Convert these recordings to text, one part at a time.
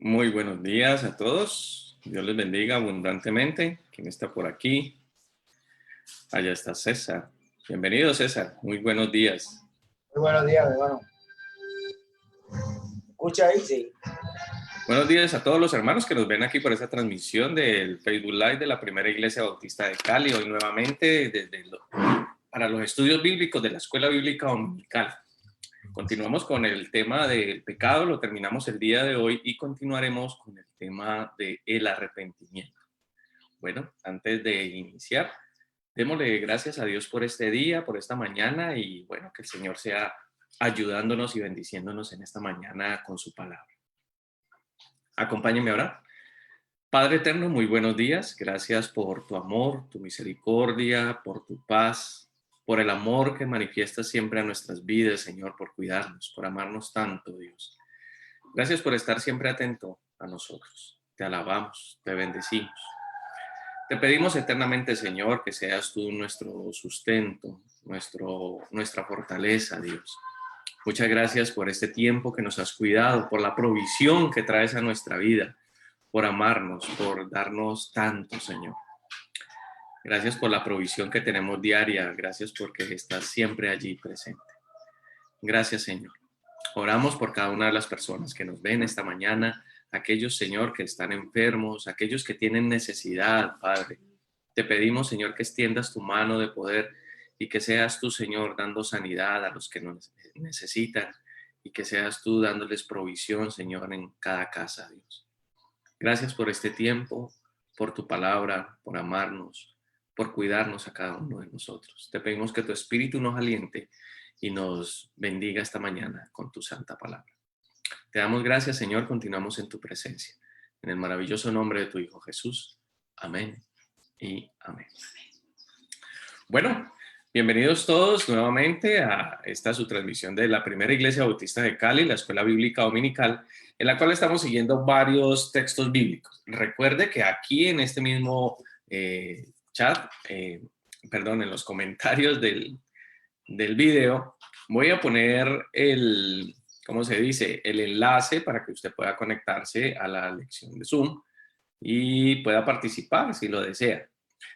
Muy buenos días a todos. Dios les bendiga abundantemente. ¿Quién está por aquí? Allá está César. Bienvenido, César. Muy buenos días. Muy buenos días, mi hermano. ¿Escucha ahí? Sí. Buenos días a todos los hermanos que nos ven aquí por esta transmisión del Facebook Live de la Primera Iglesia Bautista de Cali. Hoy nuevamente para los estudios bíblicos de la Escuela Bíblica Dominical. Continuamos con el tema del pecado, lo terminamos el día de hoy y continuaremos con el tema del arrepentimiento. Bueno, antes de iniciar, démosle gracias a Dios por este día, por esta mañana y bueno, que el Señor sea ayudándonos y bendiciéndonos en esta mañana con su palabra. Acompáñenme ahora. Padre eterno, muy buenos días. Gracias por tu amor, tu misericordia, por tu paz, por el amor que manifiestas siempre a nuestras vidas, Señor, por cuidarnos, por amarnos tanto, Dios. Gracias por estar siempre atento a nosotros. Te alabamos, te bendecimos. Te pedimos eternamente, Señor, que seas tú nuestro sustento, nuestra fortaleza, Dios. Muchas gracias por este tiempo que nos has cuidado, por la provisión que traes a nuestra vida, por amarnos, por darnos tanto, Señor. Gracias por la provisión que tenemos diaria. Gracias porque estás siempre allí presente. Gracias, Señor. Oramos por cada una de las personas que nos ven esta mañana, aquellos, Señor, que están enfermos, aquellos que tienen necesidad, Padre. Te pedimos, Señor, que extiendas tu mano de poder y que seas tú, Señor, dando sanidad a los que nos necesitan y que seas tú dándoles provisión, Señor, en cada casa, Dios. Gracias por este tiempo, por tu palabra, por amarnos, por cuidarnos a cada uno de nosotros. Te pedimos que tu Espíritu nos aliente y nos bendiga esta mañana con tu santa palabra. Te damos gracias, Señor, continuamos en tu presencia. En el maravilloso nombre de tu Hijo Jesús. Amén y amén. Bueno, bienvenidos todos nuevamente a esta su transmisión de la Primera Iglesia Bautista de Cali, la Escuela Bíblica Dominical, en la cual estamos siguiendo varios textos bíblicos. Recuerde que aquí en este mismo chat, en los comentarios del video, voy a poner ¿cómo se dice? El enlace para que usted pueda conectarse a la lección de Zoom y pueda participar si lo desea.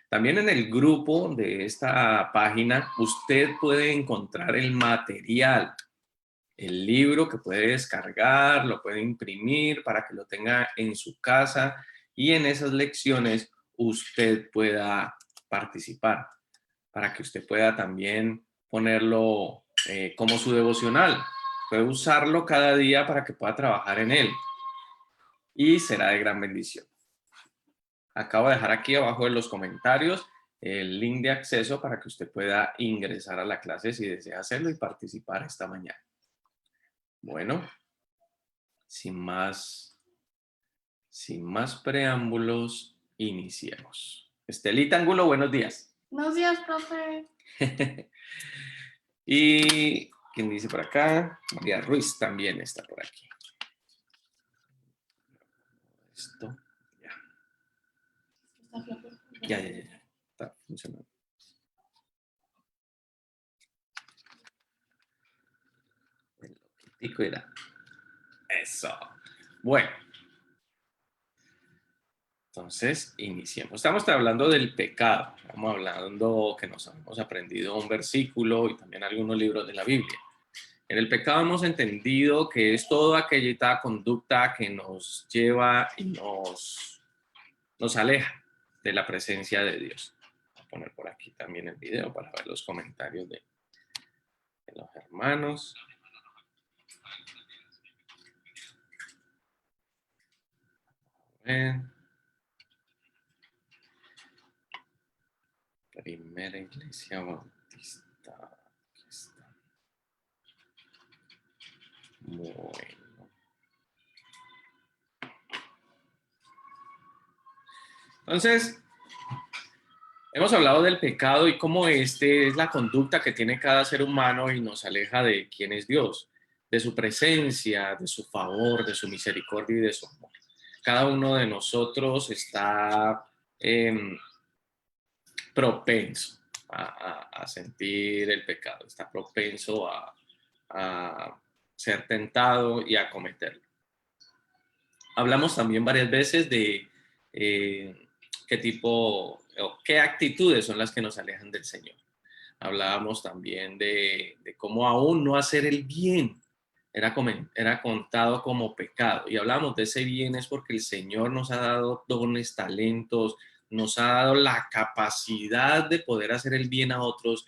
También en el grupo de esta página usted puede encontrar el material, el libro que puede descargar, lo puede imprimir para que lo tenga en su casa y en esas lecciones usted pueda participar, para que usted pueda también ponerlo como su devocional. Puede usarlo cada día para que pueda trabajar en él y será de gran bendición. Acabo de dejar aquí abajo en los comentarios el link de acceso para que usted pueda ingresar a la clase si desea hacerlo y participar esta mañana. Bueno, sin más preámbulos, iniciemos. Estelita Angulo, buenos días. Buenos días, profe. Y, ¿quién dice por acá? María Ruiz también está por aquí. Esto, ya. Ya. Está funcionando. El loquitico era. Eso. Bueno. Entonces, iniciemos. Estamos hablando del pecado. Estamos hablando que nos hemos aprendido un versículo y también algunos libros de la Biblia. En el pecado hemos entendido que es toda aquella conducta que nos lleva y nos aleja de la presencia de Dios. Voy a poner por aquí también el video para ver los comentarios de los hermanos. Primera Iglesia Bautista. Aquí está. Bueno. Entonces, hemos hablado del pecado y cómo este es la conducta que tiene cada ser humano y nos aleja de quién es Dios, de su presencia, de su favor, de su misericordia y de su amor. Cada uno de nosotros está propenso a sentir el pecado, está propenso a ser tentado y a cometerlo. Hablamos también varias veces de qué tipo o qué actitudes son las que nos alejan del Señor. Hablábamos también de cómo aún no hacer el bien era contado como pecado. Y hablábamos de ese bien es porque el Señor nos ha dado dones, talentos, nos ha dado la capacidad de poder hacer el bien a otros.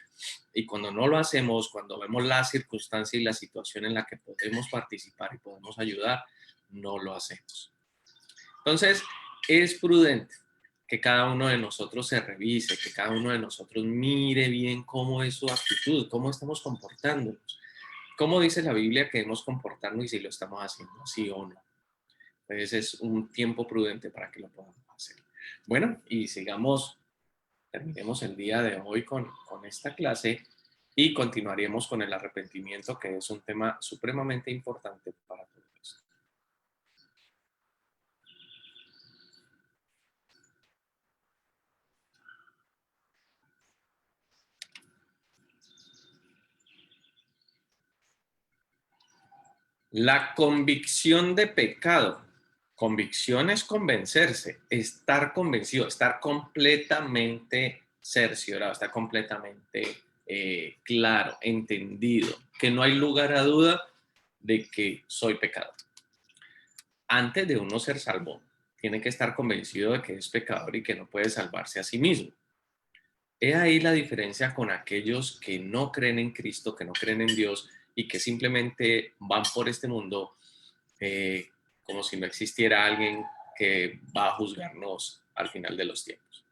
Y cuando no lo hacemos, cuando vemos la circunstancia y la situación en la que podemos participar y podemos ayudar, no lo hacemos. Entonces, es prudente que cada uno de nosotros se revise, que cada uno de nosotros mire bien cómo es su actitud, cómo estamos comportándonos, cómo dice la Biblia que debemos comportarnos y si lo estamos haciendo así o no. Entonces es un tiempo prudente para que lo podamos hacer. Bueno, y terminemos el día de hoy con esta clase y continuaremos con el arrepentimiento, que es un tema supremamente importante para todos. La convicción de pecado. Convicción es convencerse, estar convencido, estar completamente cerciorado, estar completamente claro, entendido, que no hay lugar a duda de que soy pecador. Antes de uno ser salvo, tiene que estar convencido de que es pecador y que no puede salvarse a sí mismo. He ahí la diferencia con aquellos que no creen en Cristo, que no creen en Dios y que simplemente van por este mundo eh, como si no existiera alguien que va a juzgarnos al final de los tiempos.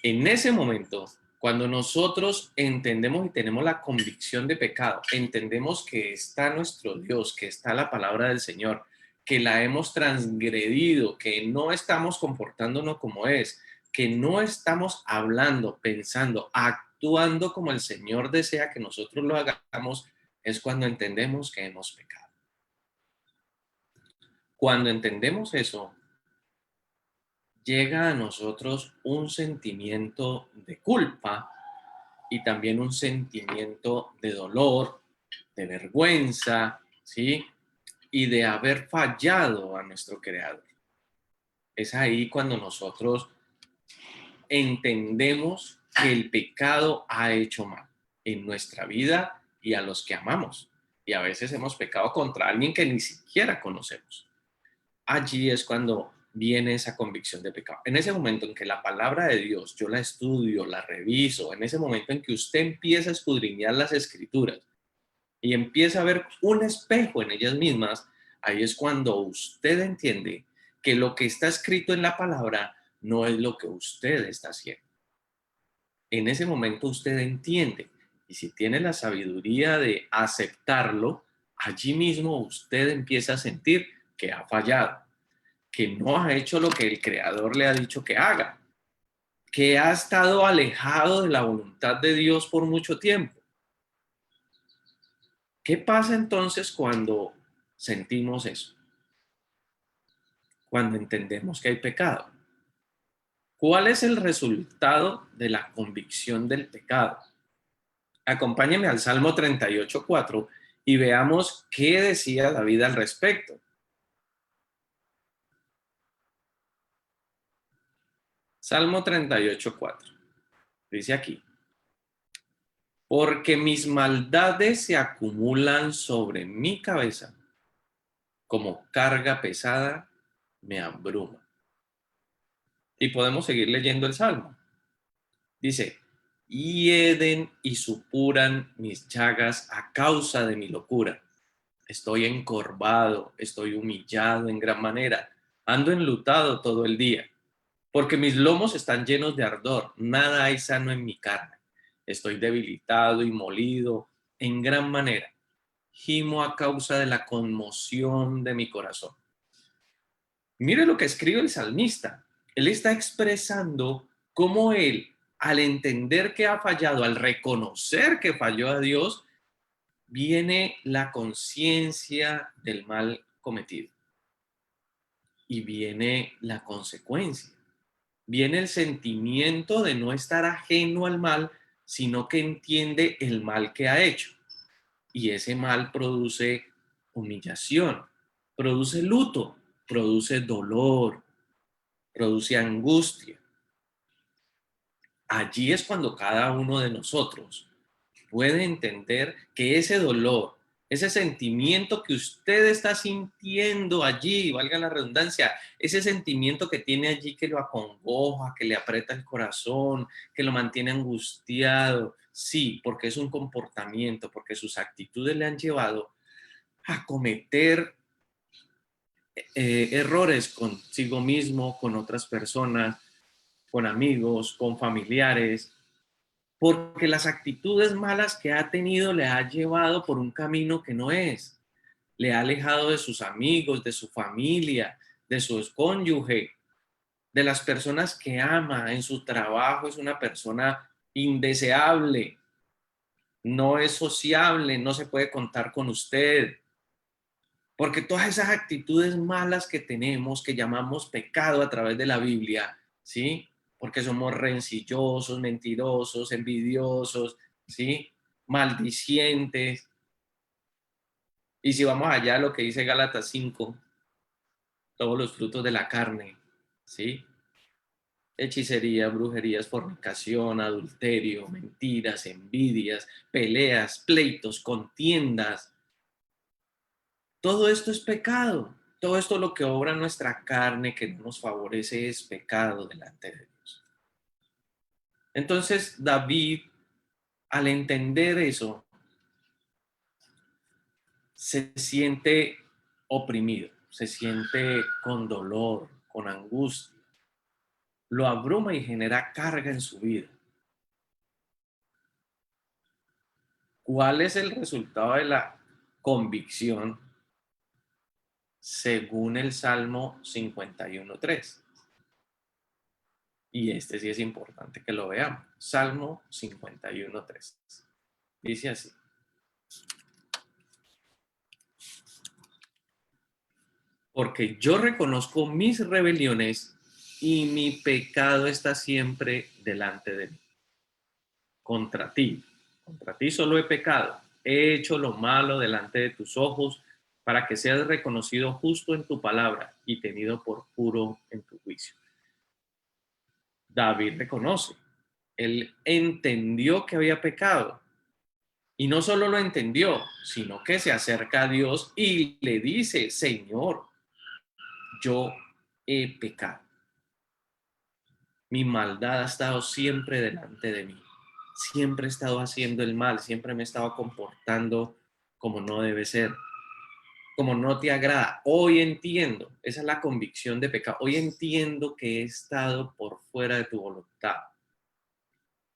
En ese momento, cuando nosotros entendemos y tenemos la convicción de pecado, entendemos que está nuestro Dios, que está la palabra del Señor, que la hemos transgredido, que no estamos comportándonos como es, que no estamos hablando, pensando, actuando como el Señor desea que nosotros lo hagamos, es cuando entendemos que hemos pecado. Cuando entendemos eso, llega a nosotros un sentimiento de culpa y también un sentimiento de dolor, de vergüenza, ¿sí? Y de haber fallado a nuestro Creador. Es ahí cuando nosotros entendemos que el pecado ha hecho mal en nuestra vida y a los que amamos. Y a veces hemos pecado contra alguien que ni siquiera conocemos. Allí es cuando viene esa convicción de pecado. En ese momento en que la palabra de Dios, yo la estudio, la reviso, en ese momento en que usted empieza a escudriñar las escrituras y empieza a ver un espejo en ellas mismas, ahí es cuando usted entiende que lo que está escrito en la palabra no es lo que usted está haciendo. En ese momento usted entiende, y si tiene la sabiduría de aceptarlo, allí mismo usted empieza a sentir que ha fallado, que no ha hecho lo que el Creador le ha dicho que haga, que ha estado alejado de la voluntad de Dios por mucho tiempo. ¿Qué pasa entonces cuando sentimos eso? Cuando entendemos que hay pecado. ¿Cuál es el resultado de la convicción del pecado? Acompáñeme al Salmo 38:4 y veamos qué decía David al respecto. Salmo 38:4. Dice aquí: porque mis maldades se acumulan sobre mi cabeza, como carga pesada me abruma. Y podemos seguir leyendo el Salmo. Dice: hieden y supuran mis llagas a causa de mi locura. Estoy encorvado, estoy humillado en gran manera, ando enlutado todo el día, porque mis lomos están llenos de ardor, nada hay sano en mi carne. Estoy debilitado y molido en gran manera. Gimo a causa de la conmoción de mi corazón. Mire lo que escribe el salmista. Él está expresando cómo él, al entender que ha fallado, al reconocer que falló a Dios, viene la conciencia del mal cometido y viene la consecuencia. Viene el sentimiento de no estar ajeno al mal, sino que entiende el mal que ha hecho. Y ese mal produce humillación, produce luto, produce dolor, produce angustia. Allí es cuando cada uno de nosotros puede entender que ese dolor, ese sentimiento que usted está sintiendo allí, valga la redundancia, ese sentimiento que tiene allí que lo acongoja, que le aprieta el corazón, que lo mantiene angustiado, sí, porque es un comportamiento, porque sus actitudes le han llevado a cometer errores consigo mismo, con otras personas, con amigos, con familiares, porque las actitudes malas que ha tenido le ha llevado por un camino que no es. Le ha alejado de sus amigos, de su familia, de su cónyuge, de las personas que ama. En su trabajo es una persona indeseable, no es sociable, no se puede contar con usted. Porque todas esas actitudes malas que tenemos, que llamamos pecado a través de la Biblia, ¿sí? Porque somos rencillosos, mentirosos, envidiosos, ¿sí? Maldicientes. Y si vamos allá a lo que dice Gálatas 5, todos los frutos de la carne, ¿sí? Hechicería, brujerías, fornicación, adulterio, mentiras, envidias, peleas, pleitos, contiendas. Todo esto es pecado. Todo esto lo que obra nuestra carne que no nos favorece es pecado delante de Dios. Entonces David, al entender eso, se siente oprimido, se siente con dolor, con angustia. Lo abruma y genera carga en su vida. ¿Cuál es el resultado de la convicción según el Salmo 51:3? Y este sí es importante que lo veamos. Salmo 51:3. Dice así: porque yo reconozco mis rebeliones y mi pecado está siempre delante de mí. Contra ti solo he pecado. He hecho lo malo delante de tus ojos para que seas reconocido justo en tu palabra y tenido por puro en tu juicio. David reconoce, él entendió que había pecado. Y no solo lo entendió, sino que se acerca a Dios y le dice: Señor, yo he pecado. Mi maldad ha estado siempre delante de mí. Siempre he estado haciendo el mal, siempre me he estado comportando como no debe ser, como no te agrada. Hoy entiendo, esa es la convicción de pecado. Hoy entiendo que he estado por fuera de tu voluntad.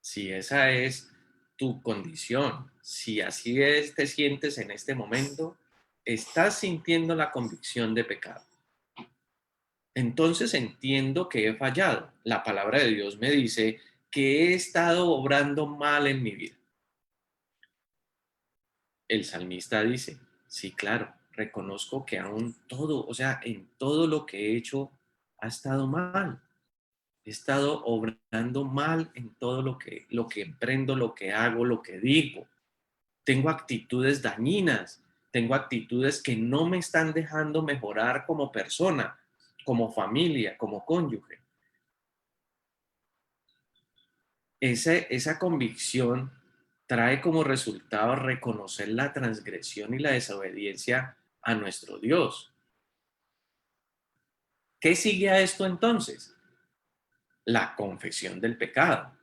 Si esa es tu condición, si así es, te sientes en este momento, estás sintiendo la convicción de pecado. Entonces entiendo que he fallado. La palabra de Dios me dice que he estado obrando mal en mi vida. El salmista dice: sí, claro, reconozco que aún todo, o sea, en todo lo que he hecho ha estado mal. He estado obrando mal en todo lo que emprendo, lo que hago, lo que digo. Tengo actitudes dañinas, tengo actitudes que no me están dejando mejorar como persona, como familia, como cónyuge. Esa convicción trae como resultado reconocer la transgresión y la desobediencia a nuestro Dios. ¿Qué sigue a esto entonces? La confesión del pecado.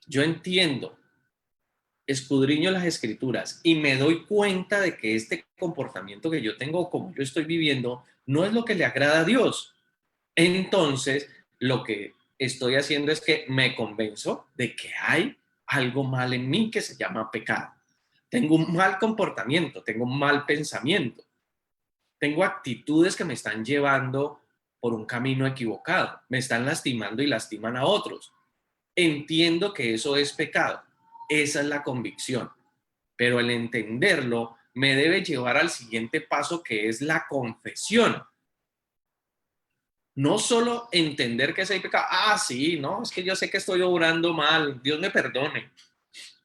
Yo entiendo, escudriño las escrituras y me doy cuenta de que este comportamiento que yo tengo, como yo estoy viviendo, no es lo que le agrada a Dios. Entonces, lo que estoy haciendo es que me convenzo de que hay algo mal en mí que se llama pecado. Tengo un mal comportamiento, tengo un mal pensamiento, tengo actitudes que me están llevando por un camino equivocado, me están lastimando y lastiman a otros. Entiendo que eso es pecado. Esa es la convicción. Pero el entenderlo me debe llevar al siguiente paso, que es la confesión. No solo entender que hay pecado. Ah, sí, no, es que yo sé que estoy obrando mal. Dios me perdone.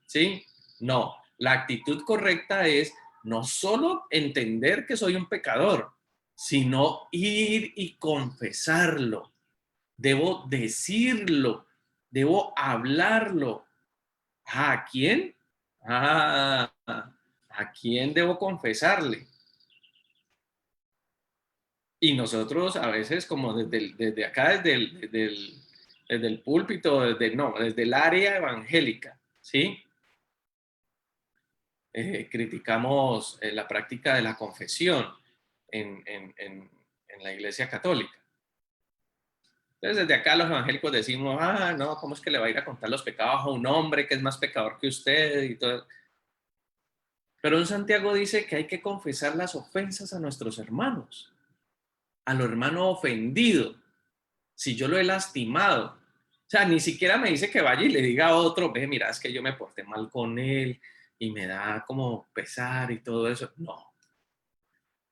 ¿Sí? No, la actitud correcta es no solo entender que soy un pecador, sino ir y confesarlo. Debo decirlo, debo hablarlo. ¿A quién? ¿A quién debo confesarle? Y nosotros a veces como desde acá, desde el púlpito, desde el área evangélica, ¿sí? Criticamos la práctica de la confesión en la Iglesia Católica. Entonces, desde acá los evangélicos decimos, no, ¿cómo es que le va a ir a contar los pecados a un hombre que es más pecador que usted? Y todo. Pero en Santiago dice que hay que confesar las ofensas a nuestros hermanos, a lo hermano ofendido, si yo lo he lastimado. O sea, ni siquiera me dice que vaya y le diga a otro, ve, mira, es que yo me porté mal con él y me da como pesar y todo eso. No.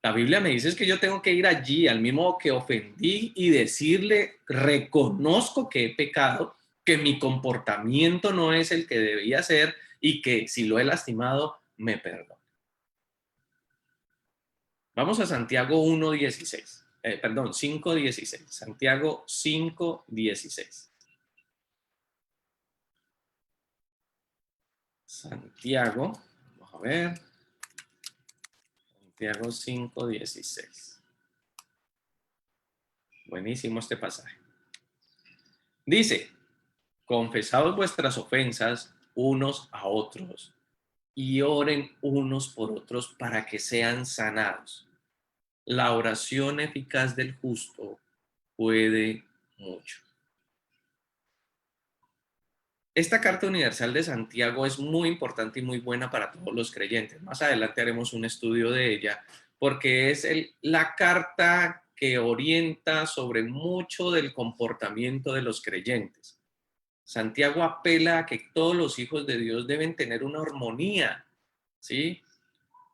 La Biblia me dice es que yo tengo que ir allí, al mismo que ofendí, y decirle, reconozco que he pecado, que mi comportamiento no es el que debía ser y que si lo he lastimado, me perdono. Vamos a Santiago 1:16. Perdón, 5:16. Santiago 5:16. Santiago, vamos a ver. Santiago 5:16. Buenísimo este pasaje. Dice, confesaos vuestras ofensas unos a otros y oren unos por otros para que sean sanados. La oración eficaz del justo puede mucho. Esta carta universal de Santiago es muy importante y muy buena para todos los creyentes. Más adelante haremos un estudio de ella porque es la carta que orienta sobre mucho del comportamiento de los creyentes. Santiago apela a que todos los hijos de Dios deben tener una armonía, ¿sí?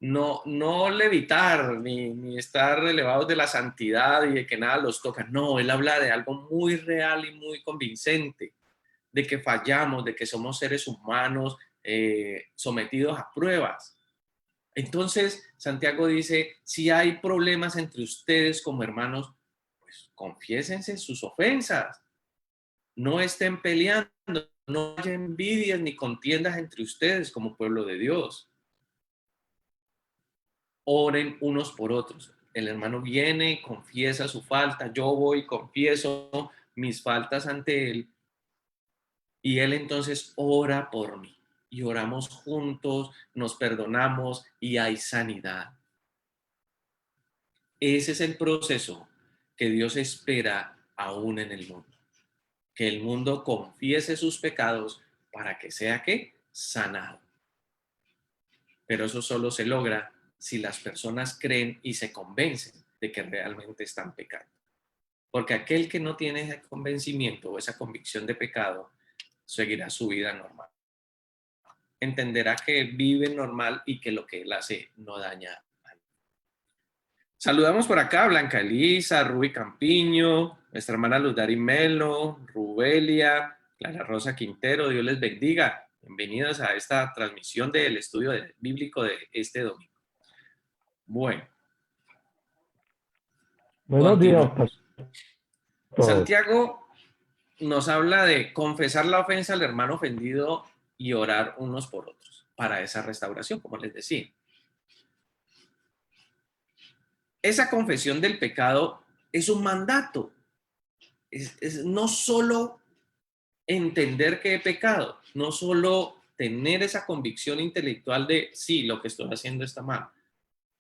No levitar ni estar elevados de la santidad y de que nada los toca. No, él habla de algo muy real y muy convincente, de que fallamos, de que somos seres humanos sometidos a pruebas. Entonces, Santiago dice, si hay problemas entre ustedes como hermanos, pues confiésense sus ofensas, no estén peleando, no haya envidias ni contiendas entre ustedes como pueblo de Dios. Oren unos por otros. El hermano viene y confiesa su falta, yo voy y confieso mis faltas ante él, y él entonces ora por mí. Y oramos juntos, nos perdonamos y hay sanidad. Ese es el proceso que Dios espera aún en el mundo. Que el mundo confiese sus pecados para que sea ¿qué? Sanado. Pero eso solo se logra si las personas creen y se convencen de que realmente están pecando. Porque aquel que no tiene ese convencimiento o esa convicción de pecado seguirá su vida normal. Entenderá que vive normal y que lo que él hace no daña a nadie. Saludamos por acá a Blanca Elisa, Ruby Campiño, nuestra hermana Luz Dari Melo, Rubelia, Clara Rosa Quintero, Dios les bendiga. Bienvenidos a esta transmisión del estudio bíblico de este domingo. Bueno, Buenos días, continuamos. pastor. Santiago nos habla de confesar la ofensa al hermano ofendido y orar unos por otros para esa restauración, como les decía. Esa confesión del pecado es un mandato. Es no solo entender que he pecado, no solo tener esa convicción intelectual de sí, lo que estoy haciendo está mal,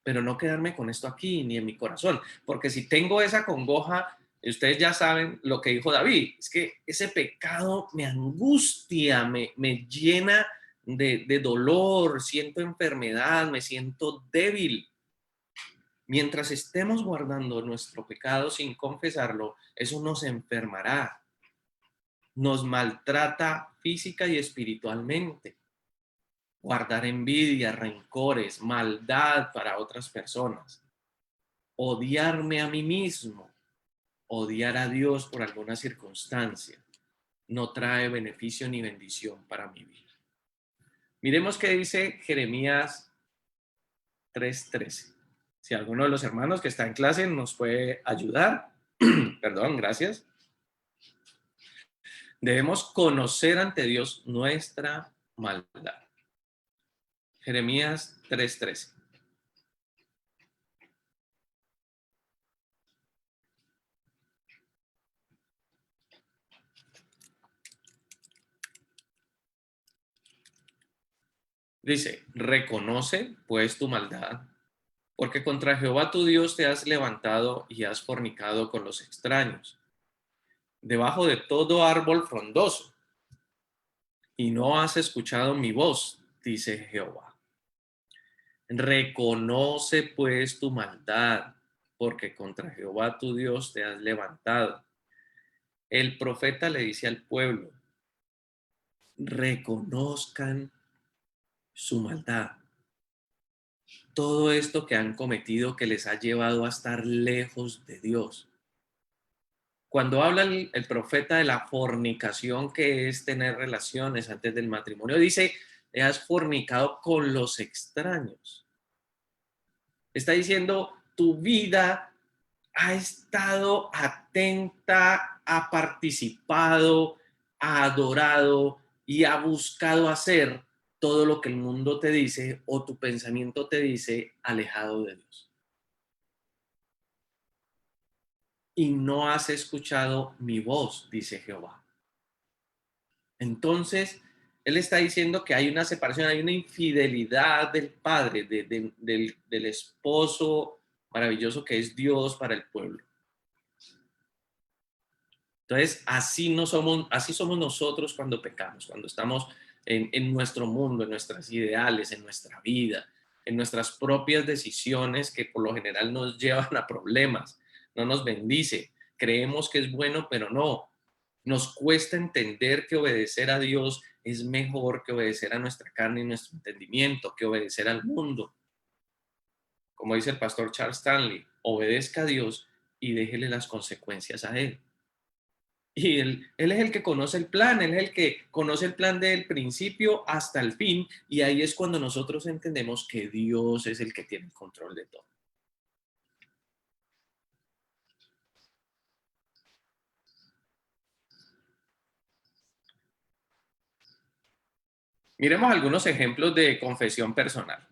pero no quedarme con esto aquí ni en mi corazón, porque si tengo esa congoja, ustedes ya saben lo que dijo David, es que ese pecado me angustia, me llena de dolor, siento enfermedad, me siento débil. Mientras estemos guardando nuestro pecado sin confesarlo, eso nos enfermará, nos maltrata física y espiritualmente. Guardar envidia, rencores, maldad para otras personas, odiarme a mí mismo, odiar a Dios por alguna circunstancia, no trae beneficio ni bendición para mi vida. Miremos qué dice Jeremías 3:13. Si alguno de los hermanos que está en clase nos puede ayudar. Perdón, gracias. Debemos conocer ante Dios nuestra maldad. Jeremías 3:13. Dice, reconoce pues tu maldad, porque contra Jehová tu Dios te has levantado y has fornicado con los extraños, debajo de todo árbol frondoso, y no has escuchado mi voz, dice Jehová. Reconoce pues tu maldad, porque contra Jehová tu Dios te has levantado. El profeta le dice al pueblo, reconozcan su maldad. Todo esto que han cometido que les ha llevado a estar lejos de Dios. Cuando habla el profeta de la fornicación, que es tener relaciones antes del matrimonio, dice, has fornicado con los extraños. Está diciendo, tu vida ha estado atenta, ha participado, ha adorado y ha buscado hacer todo lo que el mundo te dice o tu pensamiento te dice alejado de Dios. Y no has escuchado mi voz, dice Jehová. Entonces, él está diciendo que hay una separación, hay una infidelidad del padre, del esposo maravilloso que es Dios para el pueblo. Entonces, así somos nosotros cuando pecamos, cuando estamos en nuestro mundo, en nuestras ideales, en nuestra vida, en nuestras propias decisiones que por lo general nos llevan a problemas, no nos bendice. Creemos que es bueno, pero no. Nos cuesta entender que obedecer a Dios es mejor que obedecer a nuestra carne y nuestro entendimiento, que obedecer al mundo. Como dice el pastor Charles Stanley, obedezca a Dios y déjele las consecuencias a Él. Y él es el que conoce el plan, él es el que conoce el plan del principio hasta el fin, y ahí es cuando nosotros entendemos que Dios es el que tiene el control de todo. Miremos algunos ejemplos de confesión personal.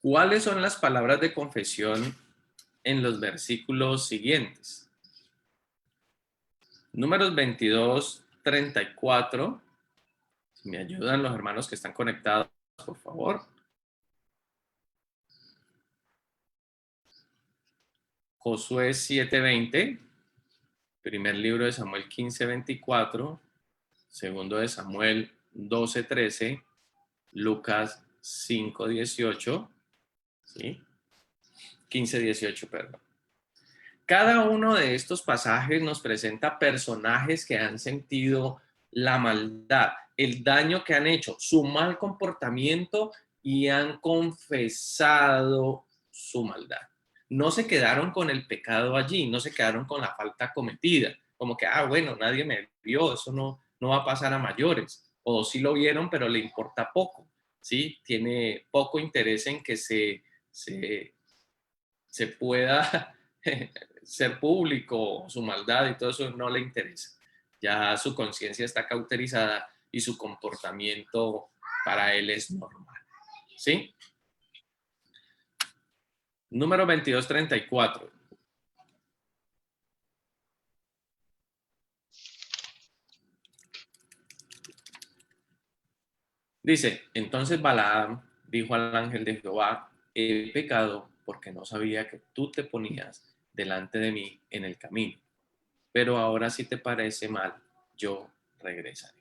¿Cuáles son las palabras de confesión en los versículos siguientes? Números 22, 34. Si me ayudan los hermanos que están conectados, por favor. Josué 7:20. Primer libro de Samuel 15:24. Segundo de Samuel 12:13. Lucas 5:18. ¿Sí? 15:18, perdón. Cada uno de estos pasajes nos presenta personajes que han sentido la maldad, el daño que han hecho, su mal comportamiento y han confesado su maldad. No se quedaron con el pecado allí, no se quedaron con la falta cometida, como que, bueno, nadie me vio, eso no va a pasar a mayores, o sí lo vieron, pero le importa poco, ¿sí? Tiene poco interés en que se pueda ser público, su maldad y todo eso no le interesa. Ya su conciencia está cauterizada y su comportamiento para él es normal. ¿Sí? Número 2234. Dice, entonces Balaam dijo al ángel de Jehová, he pecado porque no sabía que tú te ponías delante de mí en el camino, pero ahora si te parece mal, yo regresaré.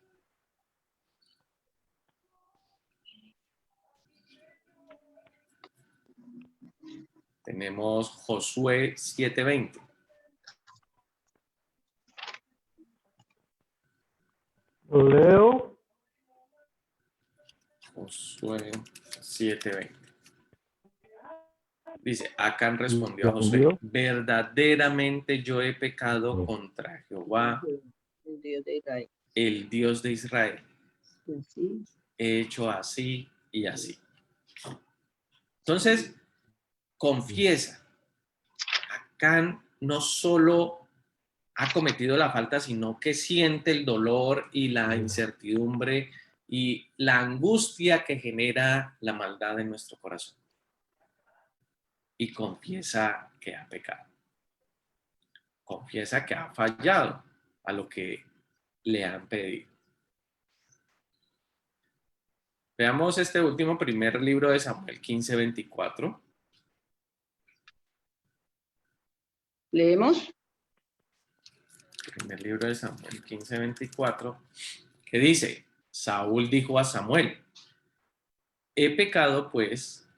Tenemos Josué 7:20. Leo. Josué 7:20. Dice, Acán respondió a Josué, verdaderamente yo he pecado contra Jehová el Dios de Israel. Sí. He hecho así y así. Entonces, confiesa. Acán no solo ha cometido la falta, sino que siente el dolor y la incertidumbre y la angustia que genera la maldad en nuestro corazón. Y confiesa que ha pecado. Confiesa que ha fallado a lo que le han pedido. Veamos este último primer libro de Samuel 15:24. Leemos. Primer libro de Samuel 15:24, que dice: Saúl dijo a Samuel, he pecado pues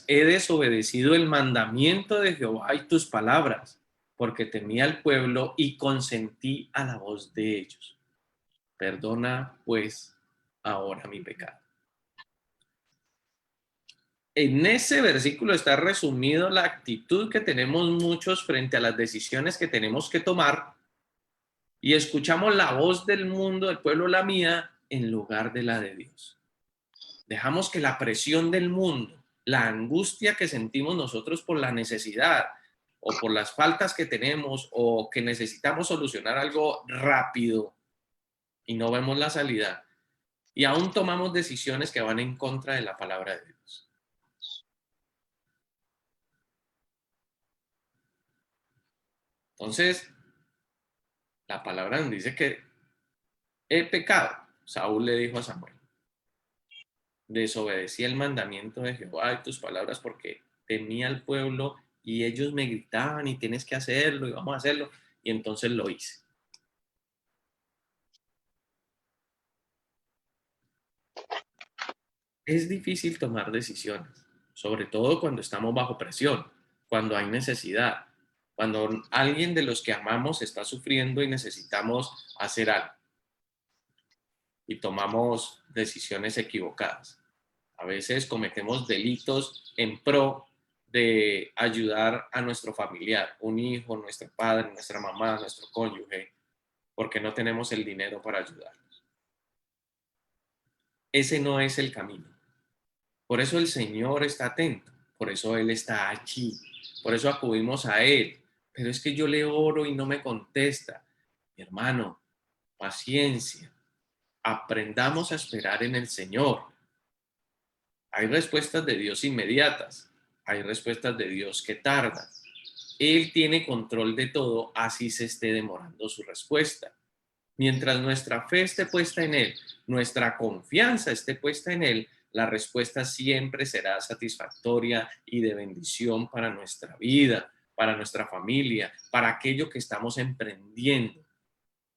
he desobedecido el mandamiento de Jehová y tus palabras, porque temía al pueblo y consentí a la voz de ellos. Perdona pues ahora mi pecado. En ese versículo está resumido la actitud que tenemos muchos frente a las decisiones que tenemos que tomar y escuchamos la voz del mundo, del pueblo, la mía, en lugar de la de Dios. Dejamos que la presión del mundo, la angustia que sentimos nosotros por la necesidad o por las faltas que tenemos o que necesitamos solucionar algo rápido y no vemos la salida, y aún tomamos decisiones que van en contra de la palabra de Dios. Entonces, la palabra nos dice que he pecado. Saúl le dijo a Samuel, desobedecí el mandamiento de Jehová y tus palabras porque temía al pueblo y ellos me gritaban y tienes que hacerlo y vamos a hacerlo, y entonces lo hice. Es difícil tomar decisiones, sobre todo cuando estamos bajo presión, cuando hay necesidad, cuando alguien de los que amamos está sufriendo y necesitamos hacer algo y tomamos decisiones equivocadas. A veces cometemos delitos en pro de ayudar a nuestro familiar, un hijo, nuestro padre, nuestra mamá, nuestro cónyuge, porque no tenemos el dinero para ayudarlos. Ese no es el camino. Por eso el Señor está atento, por eso Él está aquí, por eso acudimos a Él. Pero es que yo le oro y no me contesta. Mi hermano, paciencia. Aprendamos a esperar en el Señor. Hay respuestas de Dios inmediatas, hay respuestas de Dios que tardan. Él tiene control de todo, así se esté demorando su respuesta. Mientras nuestra fe esté puesta en Él, nuestra confianza esté puesta en Él, la respuesta siempre será satisfactoria y de bendición para nuestra vida, para nuestra familia, para aquello que estamos emprendiendo.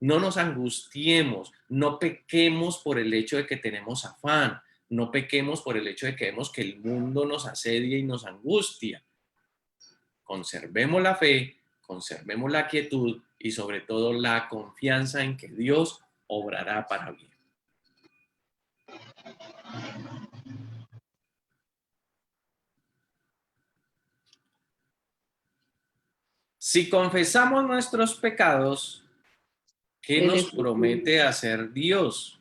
No nos angustiemos, no pequemos por el hecho de que tenemos afán, no pequemos por el hecho de que vemos que el mundo nos asedia y nos angustia. Conservemos la fe, conservemos la quietud y sobre todo la confianza en que Dios obrará para bien. Si confesamos nuestros pecados, ¿qué Él nos es promete hacer Dios?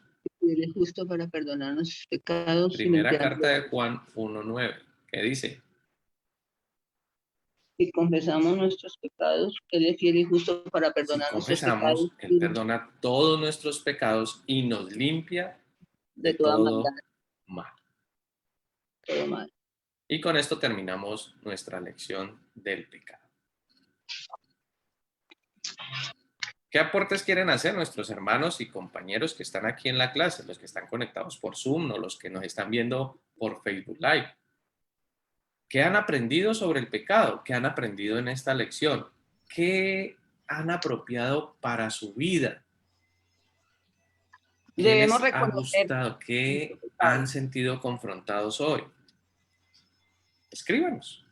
justo para perdonar nuestros pecados. Primera carta de Juan 1:9, ¿qué dice? Si confesamos nuestros pecados, Él es fiel y justo para Si perdonar nuestros confesamos, pecados Él perdona todos nuestros pecados y nos limpia de de toda todo maldad, mal. todo mal. Y con esto terminamos nuestra lección del pecado. ¿Qué aportes quieren hacer nuestros hermanos y compañeros que están aquí en la clase, los que están conectados por Zoom o los que nos están viendo por Facebook Live? ¿Qué han aprendido sobre el pecado? ¿Qué han aprendido en esta lección? ¿Qué han apropiado para su vida? ¿Qué Debemos les ha reconocer gustado? ¿Qué nuestro pecado. han sentido confrontados hoy? Escríbanos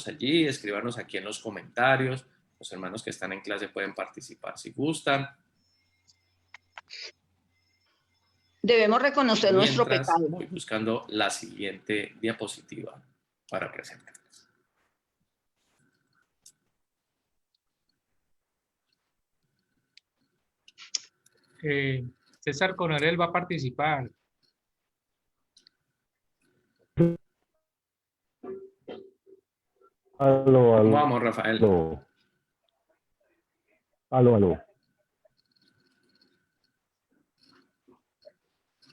allí, escríbanos aquí en los comentarios. Los hermanos que están en clase pueden participar si gustan. Debemos reconocer nuestro Mientras pecado. voy buscando la siguiente diapositiva para presentarles. César Coronel va a participar. Aló, ¿Cómo aló. vamos, Rafael? Aló, aló.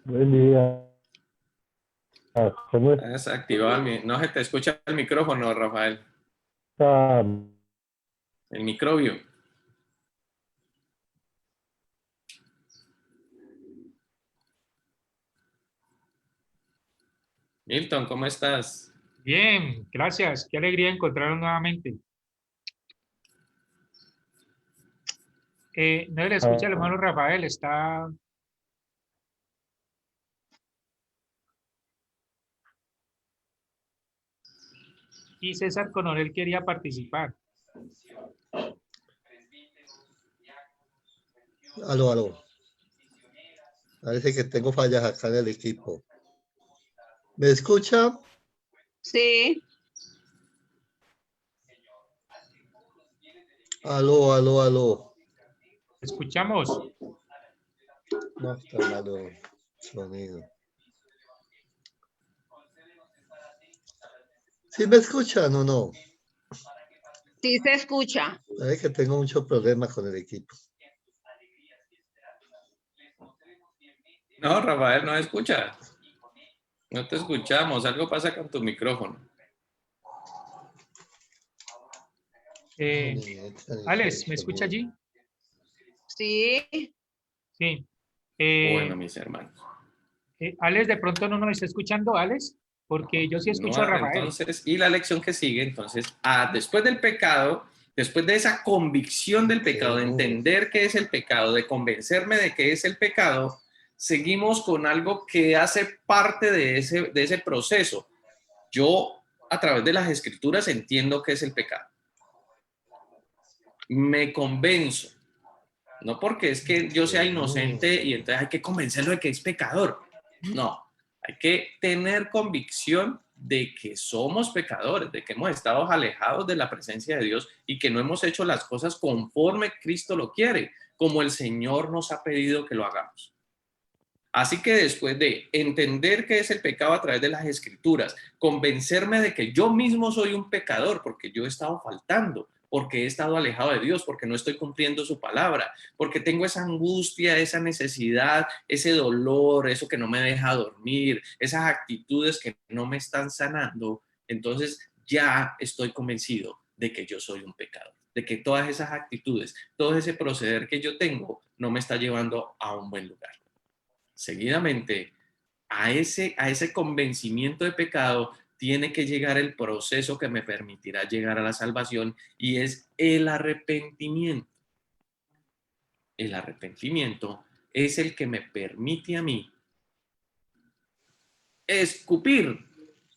Buen día. ¿Cómo Has activado no se te escucha el micrófono, Rafael. está? El microbio. Milton, ¿cómo estás? Bien, gracias. Qué alegría encontrarlo nuevamente. No le escucha el hermano Rafael, está... Y César Coronel quería participar. Aló, aló. Parece que tengo fallas acá en el equipo. ¿Me escucha? Sí, Aló, aló, aló. Escuchamos. No, está malo el sonido. ¿Sí me escuchan o no? sí se escucha. Parece que tengo mucho problema con el equipo. No, Rafael, no escucha. No te escuchamos. Algo pasa con tu micrófono. Alex, ¿me escucha allí? Sí, Sí. Bueno, mis hermanos. Alex, de pronto no nos está escuchando, Alex, porque yo sí escucho a Continúa, Rafael. entonces, y la lección que sigue, entonces, después del pecado, después de esa convicción del pecado, de entender qué es el pecado, de convencerme de qué es el pecado, seguimos con algo que hace parte de ese proceso. Yo, a través de las escrituras, entiendo qué es el pecado. Me convenzo, no porque es que yo sea inocente y entonces hay que convencerlo de que es pecador. No, hay que tener convicción de que somos pecadores, de que hemos estado alejados de la presencia de Dios y que no hemos hecho las cosas conforme Cristo lo quiere, como el Señor nos ha pedido que lo hagamos. Así que después de entender qué es el pecado a través de las escrituras, convencerme de que yo mismo soy un pecador porque yo he estado faltando, porque he estado alejado de Dios, porque no estoy cumpliendo su palabra, porque tengo esa angustia, esa necesidad, ese dolor, eso que no me deja dormir, esas actitudes que no me están sanando, entonces ya estoy convencido de que yo soy un pecador, de que todas esas actitudes, todo ese proceder que yo tengo no me está llevando a un buen lugar. Seguidamente, a ese convencimiento de pecado tiene que llegar el proceso que me permitirá llegar a la salvación y es el arrepentimiento. El arrepentimiento es el que me permite a mí escupir,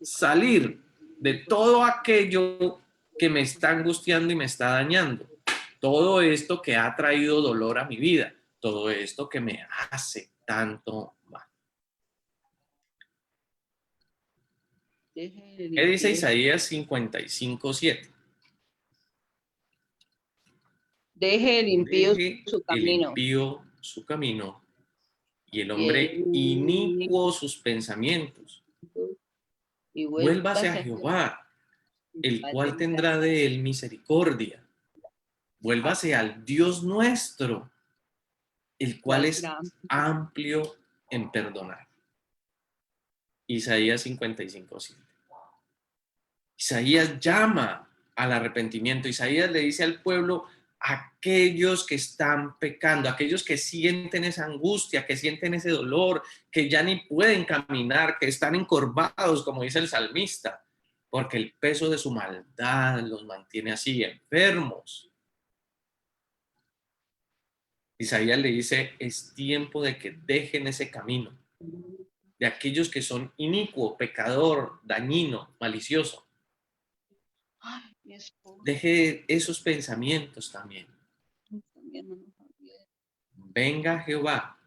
salir de todo aquello que me está angustiando y me está dañando. Todo esto que ha traído dolor a mi vida, todo esto que me hace tanto mal. ¿Qué dice Isaías 55:7? deje el impío Deje su el camino. impío su camino y el Y hombre inicuo sus pensamientos. y Vuélvase a Jehová, el cual tendrá de él misericordia. Vuélvase al Dios nuestro, el cual es amplio en perdonar. Isaías 55:7. Isaías llama al arrepentimiento. Isaías le dice al pueblo, aquellos que están pecando, aquellos que sienten esa angustia, que sienten ese dolor, que ya ni pueden caminar, que están encorvados, como dice el salmista, porque el peso de su maldad los mantiene así, enfermos. Isaías le dice, es tiempo de que dejen ese camino, de aquellos que son inicuo, pecador, dañino, malicioso. Deje esos pensamientos también. Venga Jehová,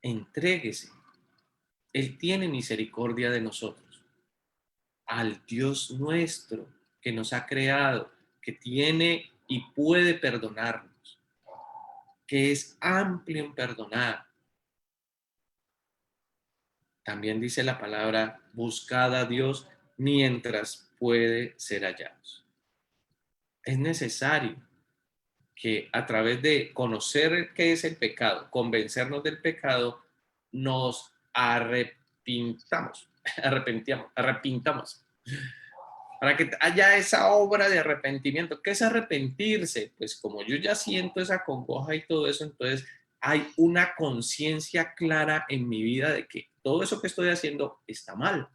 entréguese. Él tiene misericordia de nosotros. Al Dios nuestro que nos ha creado, que tiene y puede perdonarnos. que es amplio en perdonar. También dice la palabra, buscad a Dios mientras puede ser hallados. Es necesario que a través de conocer qué es el pecado, convencernos del pecado, nos arrepintamos, para que haya esa obra de arrepentimiento. ¿Qué es arrepentirse? Pues como yo ya siento esa congoja y todo eso, entonces hay una conciencia clara en mi vida de que todo eso que estoy haciendo está mal.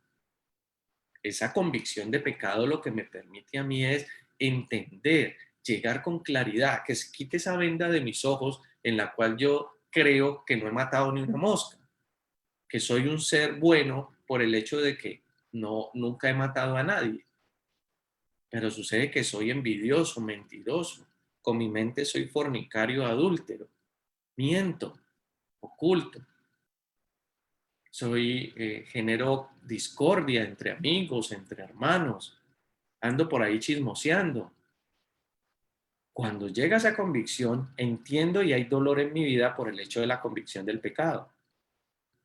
Esa convicción de pecado lo que me permite a mí es entender, llegar con claridad, que se quite esa venda de mis ojos en la cual yo creo que no he matado ni una mosca, que soy un ser bueno por el hecho de que nunca he matado a nadie. Pero sucede que soy envidioso, mentiroso. Con mi mente soy fornicario, adúltero. Miento, oculto. Genero discordia entre amigos, entre hermanos. Ando por ahí chismoseando. Cuando llega esa convicción, entiendo y hay dolor en mi vida por el hecho de la convicción del pecado.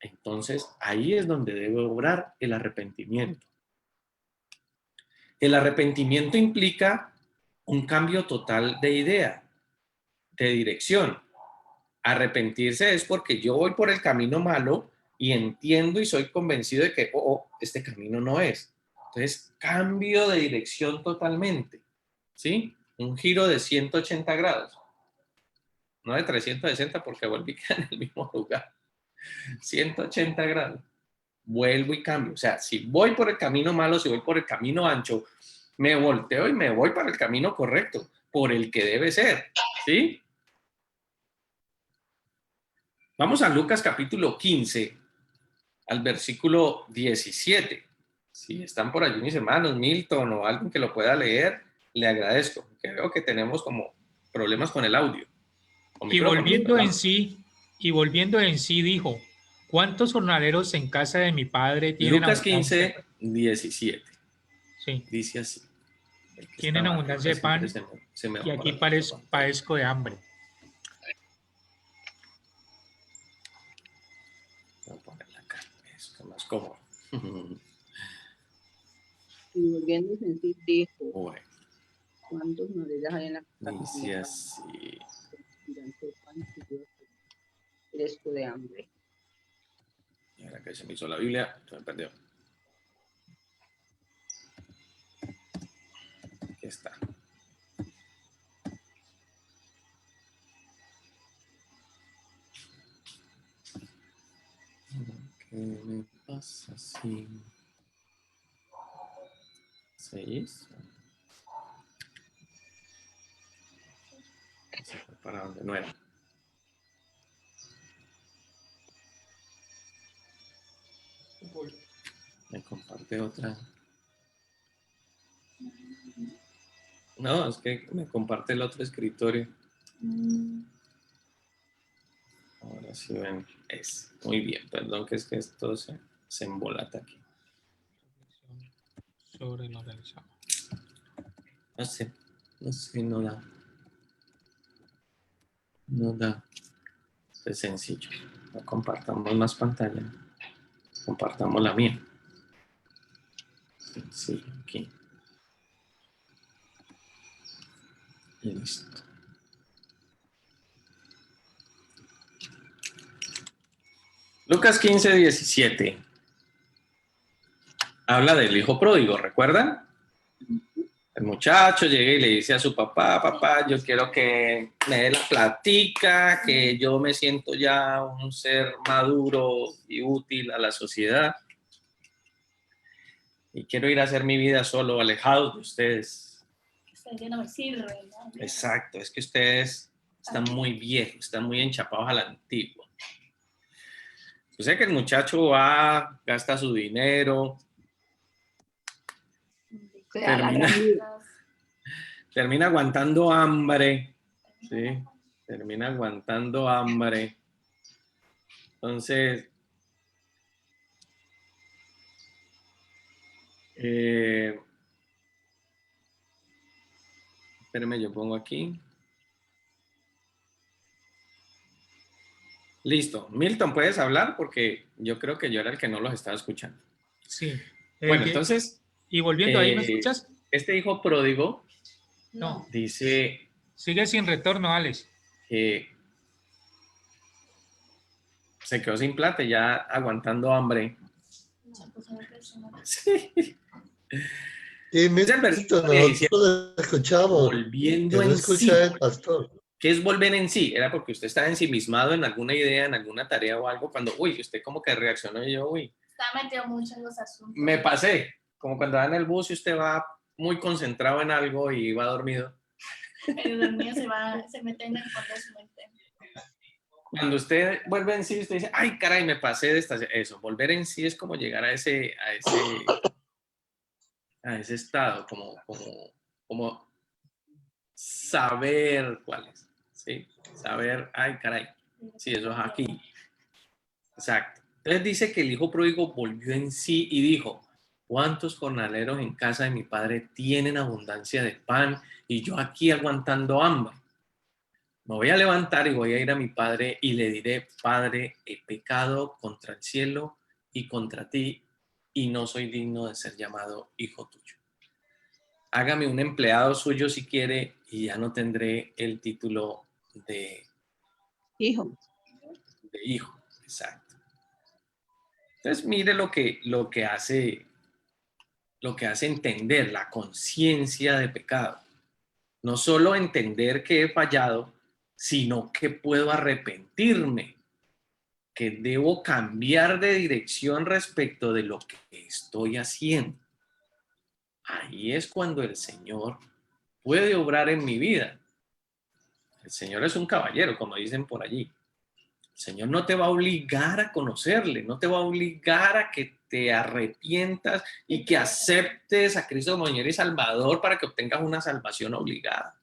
Entonces, ahí es donde debe obrar el arrepentimiento. El arrepentimiento implica un cambio total de idea, de dirección. Arrepentirse es porque yo voy por el camino malo y entiendo y soy convencido de que, este camino no es. Entonces, cambio de dirección totalmente, ¿sí? Un giro de 180 grados. No de 360 porque volví a quedar en el mismo lugar. 180 grados. Vuelvo y cambio. O sea, si voy por el camino malo, si voy por el camino ancho, me volteo y me voy para el camino correcto, por el que debe ser, ¿sí? Vamos a Lucas capítulo 15, al versículo 17. Si están por allí mis hermanos, Milton o alguien que lo pueda leer, le agradezco, que veo que tenemos como problemas con el audio. Y volviendo en sí dijo, ¿cuántos jornaleros en casa de mi padre tienen Lucas abundancia? 15, 17. Sí, Dice así. tienen abundancia de pan Se me y va aquí para la pantalla. padezco de hambre. Voy a ponerla acá, es más cómodo. Y volviéndose en sí, dijo, Bueno, ¿cuántos jornaleros hay en la casa de mi dice padre? así. Durante el pan y yo crezco de hambre. Y ahora que se me hizo la Biblia, se me perdió. Aquí está. ¿Qué me pasa así? 6. ¿Para dónde no era? Me comparte otra. No, es que me comparte el otro escritorio. Ahora sí ven. Es muy bien. Perdón que es que esto se embolata aquí. Sobre lo realizado. No sé, no da. No da. Es sencillo. No compartamos más pantalla. Compartamos la mía. Sí, aquí. Y listo. Lucas 15, 17. Habla del hijo pródigo, ¿recuerdan? El muchacho llega y le dice a su papá, papá, yo quiero que me dé la platica, que yo me siento ya un ser maduro y útil a la sociedad. Y quiero ir a hacer mi vida solo, alejado de ustedes. Ustedes ya no me sirven, ¿no? Exacto, es que ustedes están muy viejos, están muy enchapados a la antigua. Yo sé que el muchacho va, gasta su dinero, termina aguantando hambre, ¿sí? Termina aguantando hambre. Entonces, espérenme, yo pongo aquí. Listo. Milton, ¿puedes hablar? Porque yo creo que yo era el que no los estaba escuchando. Sí. Bueno, entonces, Y volviendo, ¿ahí me escuchas? este hijo pródigo No. dice Sigue sin retorno, Alex. que se quedó sin plata y ya aguantando hambre. Sí. Y Es el Milton, versículo nosotros 17. lo escuchamos, Volviendo que no en sí. escucha el pastor. ¿Qué es volver en sí? Era porque usted estaba ensimismado en alguna idea, en alguna tarea o algo, cuando, uy, usted como que reaccionó y yo, uy, Está metido mucho en los asuntos. me pasé. Como cuando va en el bus y usted va muy concentrado en algo y va dormido. El dormido se mete en el fondo de su mente. Cuando usted vuelve en sí, usted dice, ay, caray, me pasé de estación. Eso, volver en sí es como llegar a ese estado, como saber cuál es, ¿sí? Saber, ay, caray, sí, eso es aquí. Exacto. Entonces dice que el hijo pródigo volvió en sí y dijo, ¿cuántos jornaleros en casa de mi padre tienen abundancia de pan y yo aquí aguantando hambre? Me voy a levantar y voy a ir a mi padre y le diré, Padre, he pecado contra el cielo y contra ti y no soy digno de ser llamado hijo tuyo. Hágame un empleado suyo si quiere y ya no tendré el título de Hijo. hijo. Exacto. Entonces mire lo que hace entender la conciencia de pecado. No solo entender que he fallado, sino que puedo arrepentirme, que debo cambiar de dirección respecto de lo que estoy haciendo. Ahí es cuando el Señor puede obrar en mi vida. El Señor es un caballero, como dicen por allí. El Señor no te va a obligar a conocerle, no te va a obligar a que te arrepientas y que aceptes a Cristo como Señor y Salvador para que obtengas una salvación obligada.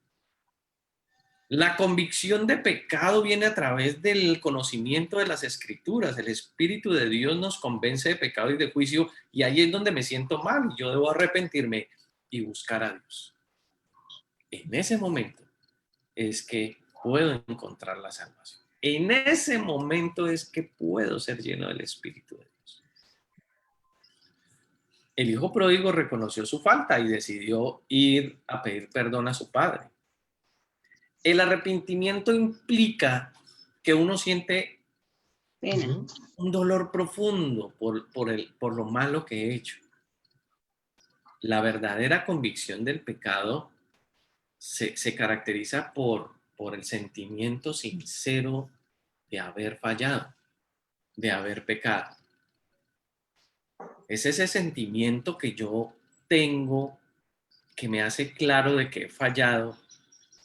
La convicción de pecado viene a través del conocimiento de las Escrituras. El Espíritu de Dios nos convence de pecado y de juicio y ahí es donde me siento mal y yo debo arrepentirme y buscar a Dios. En ese momento es que puedo encontrar la salvación. En ese momento es que puedo ser lleno del Espíritu de Dios. El hijo pródigo reconoció su falta y decidió ir a pedir perdón a su padre. El arrepentimiento implica que uno siente Pena. un dolor profundo por lo malo que he hecho. La verdadera convicción del pecado se caracteriza por el sentimiento sincero de haber fallado, de haber pecado. Es ese sentimiento que yo tengo que me hace claro de que he fallado,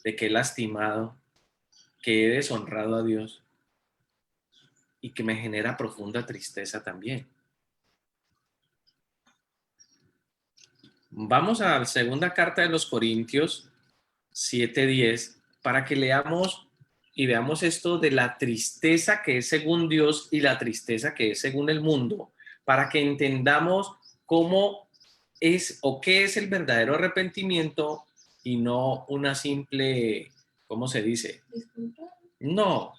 de que he lastimado, que he deshonrado a Dios y que me genera profunda tristeza también. Vamos a la segunda carta de los Corintios 7:10 para que leamos y veamos esto de la tristeza que es según Dios y la tristeza que es según el mundo, para que entendamos cómo es o qué es el verdadero arrepentimiento y no una simple, ¿cómo se dice? Disculpa. No,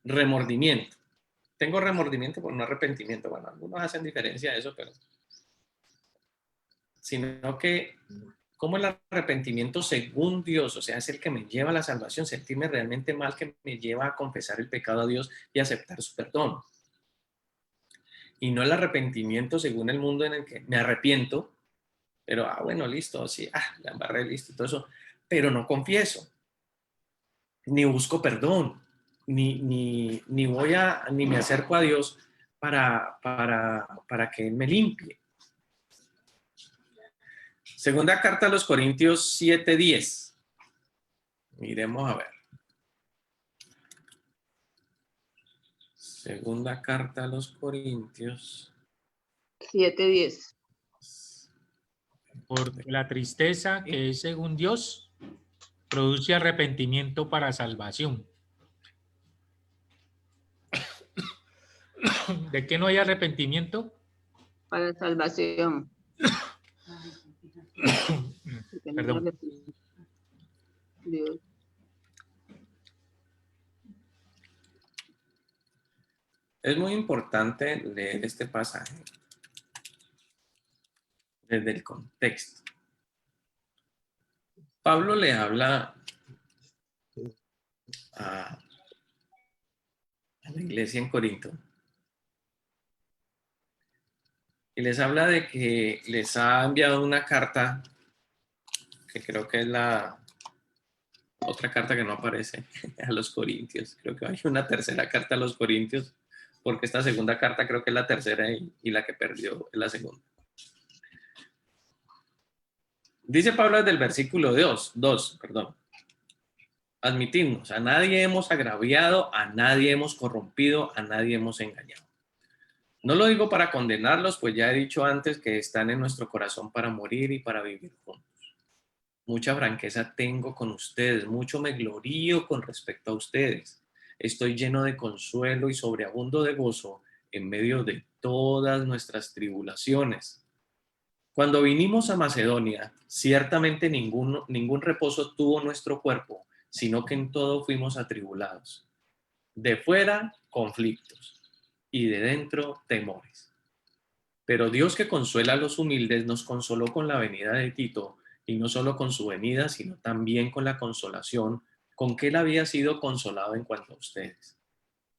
remordimiento. Tengo remordimiento por no arrepentimiento. Bueno, algunos hacen diferencia a eso, pero sino que como el arrepentimiento según Dios, o sea, es el que me lleva a la salvación, sentirme realmente mal, que me lleva a confesar el pecado a Dios y aceptar su perdón. Y no el arrepentimiento según el mundo en el que me arrepiento, pero, bueno, listo, sí, la embarré, listo, y todo eso, pero no confieso, ni busco perdón, ni me acerco a Dios para que Él me limpie. Segunda carta a los Corintios 7:10. Miremos a ver. Segunda carta a los Corintios. 7:10. Porque la tristeza que es según Dios produce arrepentimiento para salvación. ¿De qué no hay arrepentimiento? Para salvación. Perdón. Dios. Es muy importante leer este pasaje desde el contexto. Pablo le habla a la iglesia en Corinto y les habla de que les ha enviado una carta, que creo que es la otra carta que no aparece, a los Corintios. Creo que hay una tercera carta a los Corintios, porque esta segunda carta creo que es la tercera y la que perdió es la segunda. Dice Pablo desde el versículo 2, perdón. Admitimos, a nadie hemos agraviado, a nadie hemos corrompido, a nadie hemos engañado. No lo digo para condenarlos, pues ya he dicho antes que están en nuestro corazón para morir y para vivir juntos. Mucha franqueza tengo con ustedes, mucho me glorío con respecto a ustedes. Estoy lleno de consuelo y sobreabundo de gozo en medio de todas nuestras tribulaciones. Cuando vinimos a Macedonia, ciertamente ningún reposo tuvo nuestro cuerpo, sino que en todo fuimos atribulados. De fuera, conflictos, y de dentro, temores. Pero Dios, que consuela a los humildes, nos consoló con la venida de Tito, y no solo con su venida, sino también con la consolación con que él había sido consolado en cuanto a ustedes,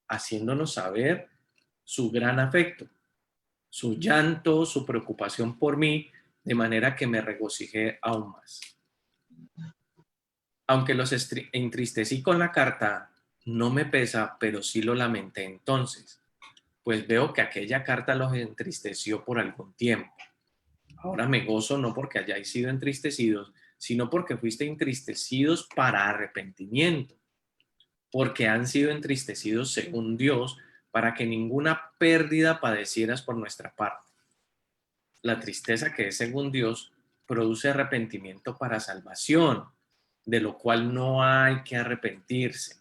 haciéndonos saber su gran afecto, su llanto, su preocupación por mí, de manera que me regocijé aún más. Aunque los entristecí con la carta, no me pesa, pero sí lo lamenté entonces, pues veo que aquella carta los entristeció por algún tiempo. Ahora me gozo no porque hayáis sido entristecidos, sino porque fuiste entristecidos para arrepentimiento, porque han sido entristecidos según Dios, para que ninguna pérdida padecieras por nuestra parte. La tristeza que es según Dios produce arrepentimiento para salvación, de lo cual no hay que arrepentirse,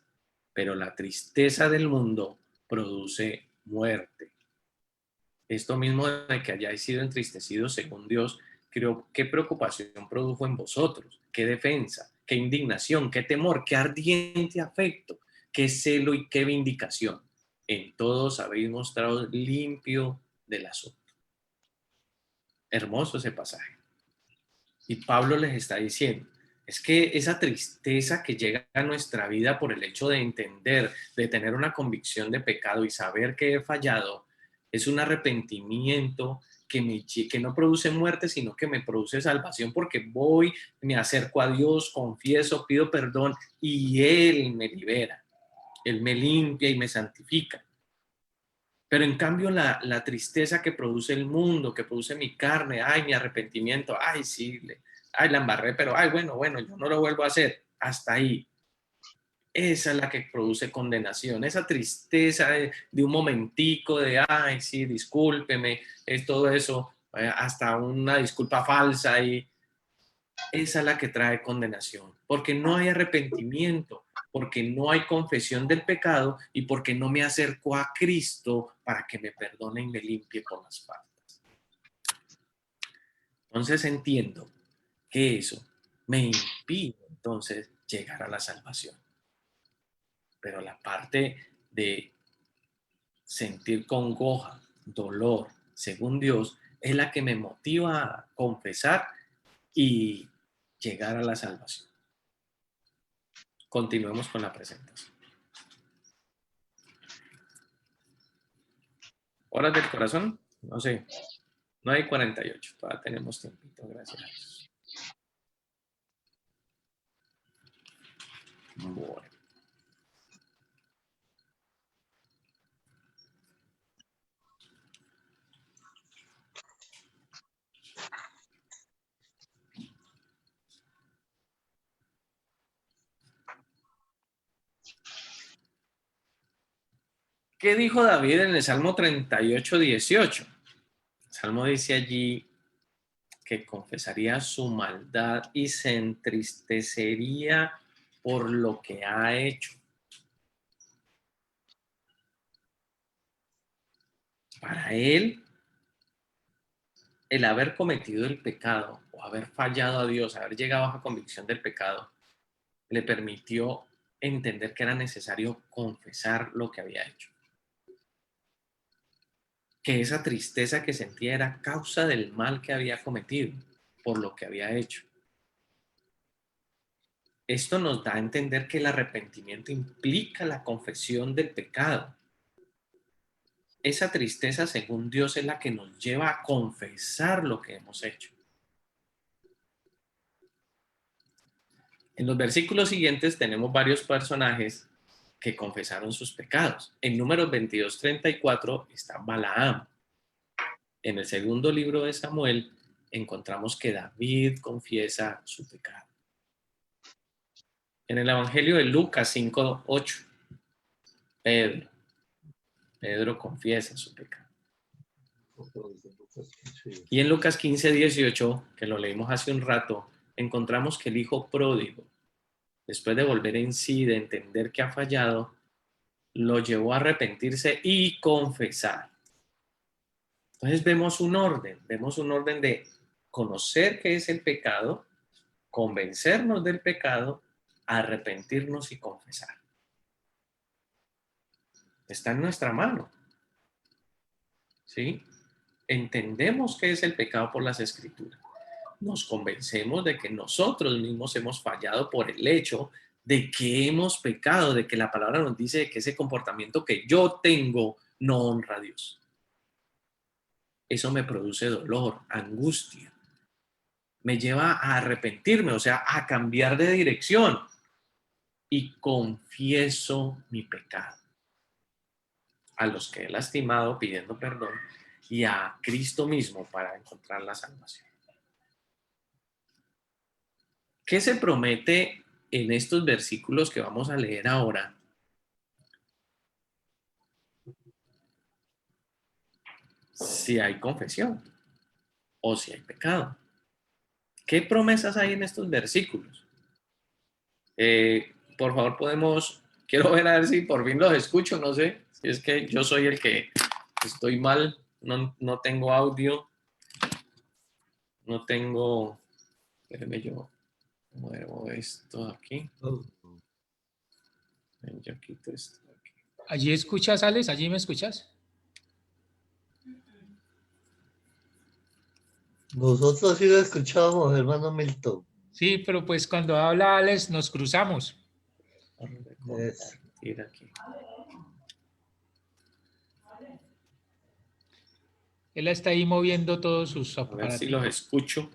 pero la tristeza del mundo produce muerte. Esto mismo de que hayáis sido entristecidos según Dios, creo, ¿qué preocupación produjo en vosotros? ¿Qué defensa? ¿Qué indignación? ¿Qué temor? ¿Qué ardiente afecto? ¿Qué celo y qué vindicación? En todos habéis mostrado limpio del asunto. Hermoso ese pasaje. Y Pablo les está diciendo, es que esa tristeza que llega a nuestra vida por el hecho de entender, de tener una convicción de pecado y saber que he fallado, es un arrepentimiento que no produce muerte, sino que me produce salvación, porque voy, me acerco a Dios, confieso, pido perdón y Él me libera, Él me limpia y me santifica. Pero en cambio la tristeza que produce el mundo, que produce mi carne, ay, mi arrepentimiento, ay, sí, ay, la embarré, pero ay, bueno, yo no lo vuelvo a hacer, hasta ahí. Esa es la que produce condenación, esa tristeza de un momentico de, ay, sí, discúlpeme, es todo eso, hasta una disculpa falsa y esa es la que trae condenación, porque no hay arrepentimiento, porque no hay confesión del pecado y porque no me acerco a Cristo para que me perdone y me limpie por las faltas. Entonces entiendo que eso me impide entonces llegar a la salvación. Pero la parte de sentir congoja, dolor, según Dios, es la que me motiva a confesar y llegar a la salvación. Continuemos con la presentación. ¿Horas del corazón? No sé. 9:48. Todavía tenemos tiempito, gracias a Dios. Bueno. ¿Qué dijo David en el Salmo 38:18? El Salmo dice allí que confesaría su maldad y se entristecería por lo que ha hecho. Para él, el haber cometido el pecado o haber fallado a Dios, haber llegado a la convicción del pecado, le permitió entender que era necesario confesar lo que había hecho. que esa tristeza que sentía era causa del mal que había cometido, por lo que había hecho. Esto nos da a entender que el arrepentimiento implica la confesión del pecado. Esa tristeza, según Dios, es la que nos lleva a confesar lo que hemos hecho. En los versículos siguientes tenemos varios personajes que confesaron sus pecados. En Números 22:34 está Balaam. En el segundo libro de Samuel encontramos que David confiesa su pecado. En el Evangelio de Lucas 5:8, Pedro confiesa su pecado. Y en Lucas 15:18, que lo leímos hace un rato, encontramos que el hijo pródigo, después de volver en sí, de entender que ha fallado, lo llevó a arrepentirse y confesar. Entonces vemos un orden de conocer qué es el pecado, convencernos del pecado, arrepentirnos y confesar. Está en nuestra mano. ¿Sí? Entendemos qué es el pecado por las Escrituras. Nos convencemos de que nosotros mismos hemos fallado por el hecho de que hemos pecado, de que la palabra nos dice que ese comportamiento que yo tengo no honra a Dios. Eso me produce dolor, angustia. Me lleva a arrepentirme, o sea, a cambiar de dirección. Y confieso mi pecado a los que he lastimado pidiendo perdón y a Cristo mismo para encontrar la salvación. ¿Qué se promete en estos versículos que vamos a leer ahora? Si hay confesión o si hay pecado. ¿Qué promesas hay en estos versículos? Por favor, quiero ver a ver si por fin los escucho, no sé, si es que yo soy el que estoy mal, no tengo audio, no tengo, espérenme, yo muevo esto aquí, yo quito esto aquí. ¿Allí escuchas, Alex? ¿Allí me escuchas? Nosotros sí lo escuchábamos, hermano Milton. Sí, pero pues cuando habla Alex nos cruzamos. Compartir aquí. Él está ahí moviendo todos sus A ver aparatos. si los escucho.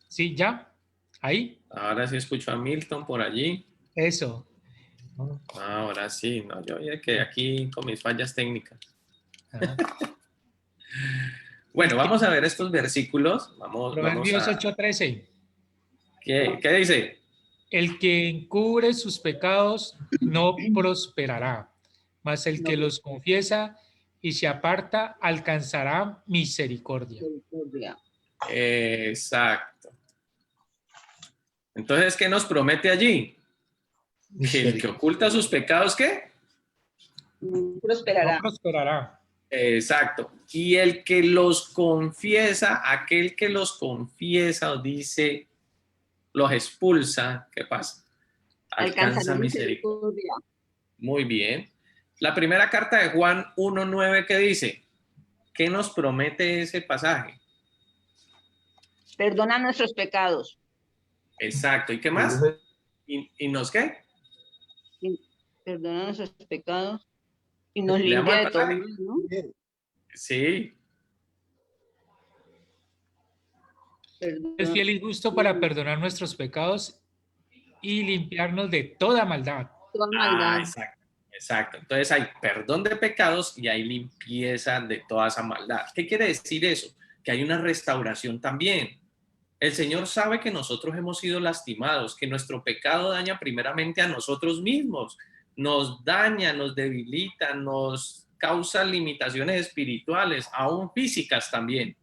Sí, ¿ya? ¿Ahí? Ahora sí escucho a Milton por allí. Eso. Ahora sí, no, yo ya que aquí con mis fallas técnicas. Ajá. Bueno, vamos a ver estos versículos. Proverbios 8:13. ¿Qué dice? El que encubre sus pecados no prosperará, mas el que los confiesa y se aparta alcanzará misericordia. Exacto. Entonces, ¿qué nos promete allí? Que el que oculta sus pecados, ¿qué? Prosperará. No prosperará. Exacto. Y el que los confiesa, aquel que los confiesa o dice, los expulsa, ¿qué pasa? Alcanza misericordia. Muy bien. La primera carta de Juan 1:9, ¿qué dice? ¿Qué nos promete ese pasaje? Perdona nuestros pecados. Exacto. ¿Y qué más? ¿Y nos qué? Perdona nuestros pecados y nos limpia de todo, ¿no? Sí. Es fiel y justo para perdonar nuestros pecados y limpiarnos de toda maldad. Toda maldad. Exacto. Entonces hay perdón de pecados y hay limpieza de toda esa maldad. ¿Qué quiere decir eso? Que hay una restauración también. El Señor sabe que nosotros hemos sido lastimados, que nuestro pecado daña primeramente a nosotros mismos, nos daña, nos debilita, nos causa limitaciones espirituales, aún físicas también.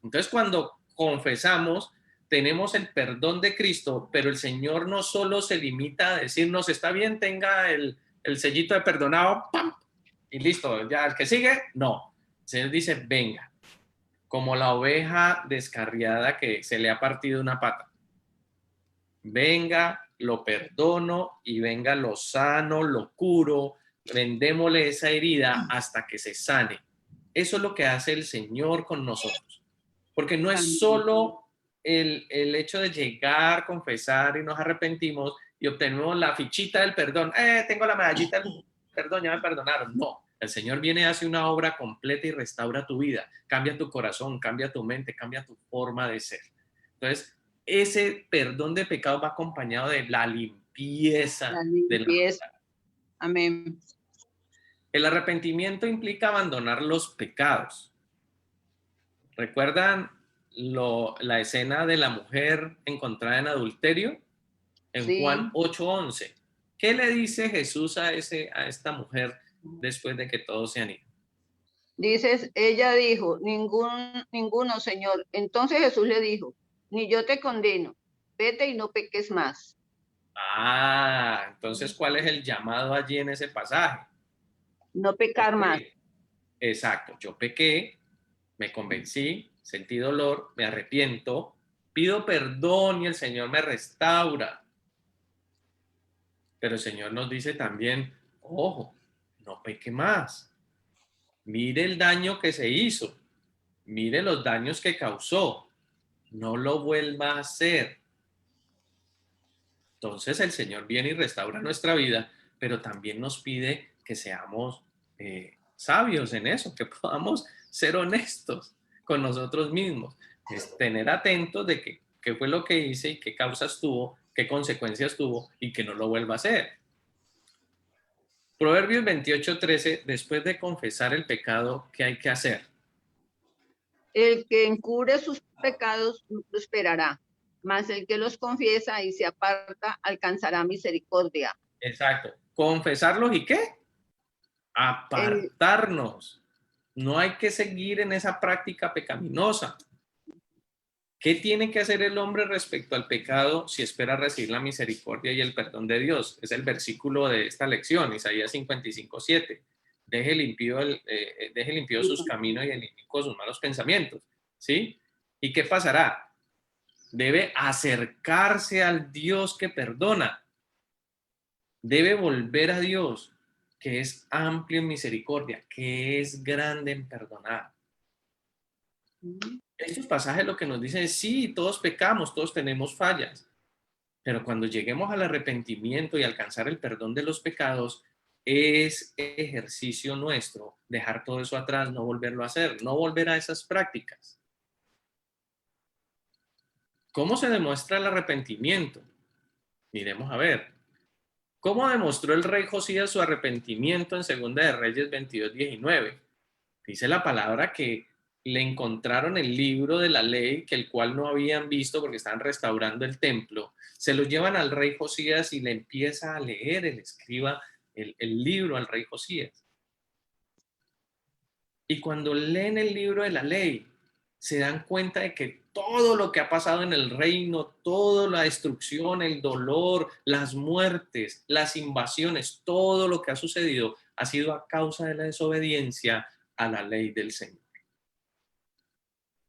Entonces, cuando confesamos, tenemos el perdón de Cristo, pero el Señor no solo se limita a decirnos, está bien, tenga el sellito de perdonado, ¡pam! Y listo, ya el que sigue, no. El Señor dice, venga, como la oveja descarriada que se le ha partido una pata. Venga, lo perdono y venga, lo sano, lo curo, vendémosle esa herida hasta que se sane. Eso es lo que hace el Señor con nosotros. Porque no Amén. es solo el hecho de llegar, confesar y nos arrepentimos y obtenemos la fichita del perdón. Tengo la medallita del perdón, ya me perdonaron. No, el Señor viene, hace una obra completa y restaura tu vida. Cambia tu corazón, cambia tu mente, cambia tu forma de ser. Entonces, ese perdón de pecado va acompañado de la limpieza. La limpieza. Amén. El arrepentimiento implica abandonar los pecados. ¿Recuerdan la escena de la mujer encontrada en adulterio? En Sí. Juan 8:11. ¿Qué le dice Jesús a esta mujer después de que todos se han ido? Dices, ella dijo, ninguno, Señor. Entonces Jesús le dijo, ni yo te condeno, vete y no peques más. Entonces, ¿cuál es el llamado allí en ese pasaje? No pecar más. Exacto, yo pequé, me convencí, sentí dolor, me arrepiento, pido perdón y el Señor me restaura. Pero el Señor nos dice también, ojo, no peque más. Mire el daño que se hizo, mire los daños que causó, no lo vuelva a hacer. Entonces el Señor viene y restaura nuestra vida, pero también nos pide que seamos sabios en eso, que podamos ser honestos con nosotros mismos, es tener atentos de qué fue lo que hice y qué causas tuvo, qué consecuencias tuvo y que no lo vuelva a hacer. Proverbios 28:13, después de confesar el pecado, ¿qué hay que hacer? El que encubre sus pecados no prosperará, mas el que los confiesa y se aparta alcanzará misericordia. Exacto. ¿Confesarlos y qué? Apartarnos. No hay que seguir en esa práctica pecaminosa. ¿Qué tiene que hacer el hombre respecto al pecado si espera recibir la misericordia y el perdón de Dios? Es el versículo de esta lección, Isaías 55:7. Deje limpio sus caminos y el inicuo sus malos pensamientos. ¿Sí? ¿Y qué pasará? Debe acercarse al Dios que perdona. Debe volver a Dios, que es amplio en misericordia, que es grande en perdonar. Estos pasajes lo que nos dicen es, sí, todos pecamos, todos tenemos fallas, pero cuando lleguemos al arrepentimiento y alcanzar el perdón de los pecados, es ejercicio nuestro dejar todo eso atrás, no volverlo a hacer, no volver a esas prácticas. ¿Cómo se demuestra el arrepentimiento? Miremos a ver. ¿Cómo demostró el rey Josías su arrepentimiento en Segunda de Reyes 22:19? Dice la palabra que le encontraron el libro de la ley, que el cual no habían visto porque estaban restaurando el templo. Se lo llevan al rey Josías y le empieza a leer el escriba el libro al rey Josías. Y cuando leen el libro de la ley, se dan cuenta de que todo lo que ha pasado en el reino, toda la destrucción, el dolor, las muertes, las invasiones, todo lo que ha sucedido ha sido a causa de la desobediencia a la ley del Señor.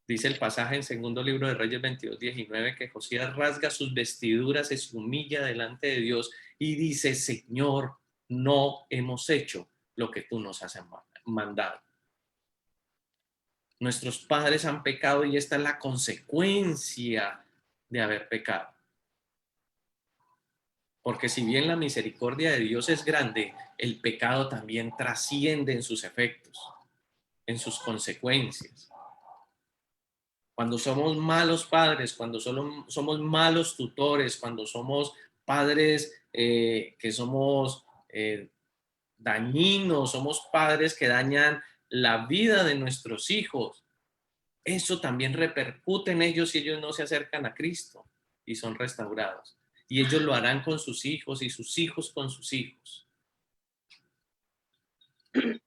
Dice el pasaje en segundo libro de Reyes 22:19 que Josías rasga sus vestiduras y se humilla delante de Dios y dice, Señor, no hemos hecho lo que tú nos has mandado. Nuestros padres han pecado y esta es la consecuencia de haber pecado. Porque si bien la misericordia de Dios es grande, el pecado también trasciende en sus efectos, en sus consecuencias. Cuando somos malos padres, cuando somos malos tutores, cuando somos padres que somos dañinos, somos padres que dañan la vida de nuestros hijos, eso también repercute en ellos si ellos no se acercan a Cristo y son restaurados. Y ellos lo harán con sus hijos y sus hijos con sus hijos.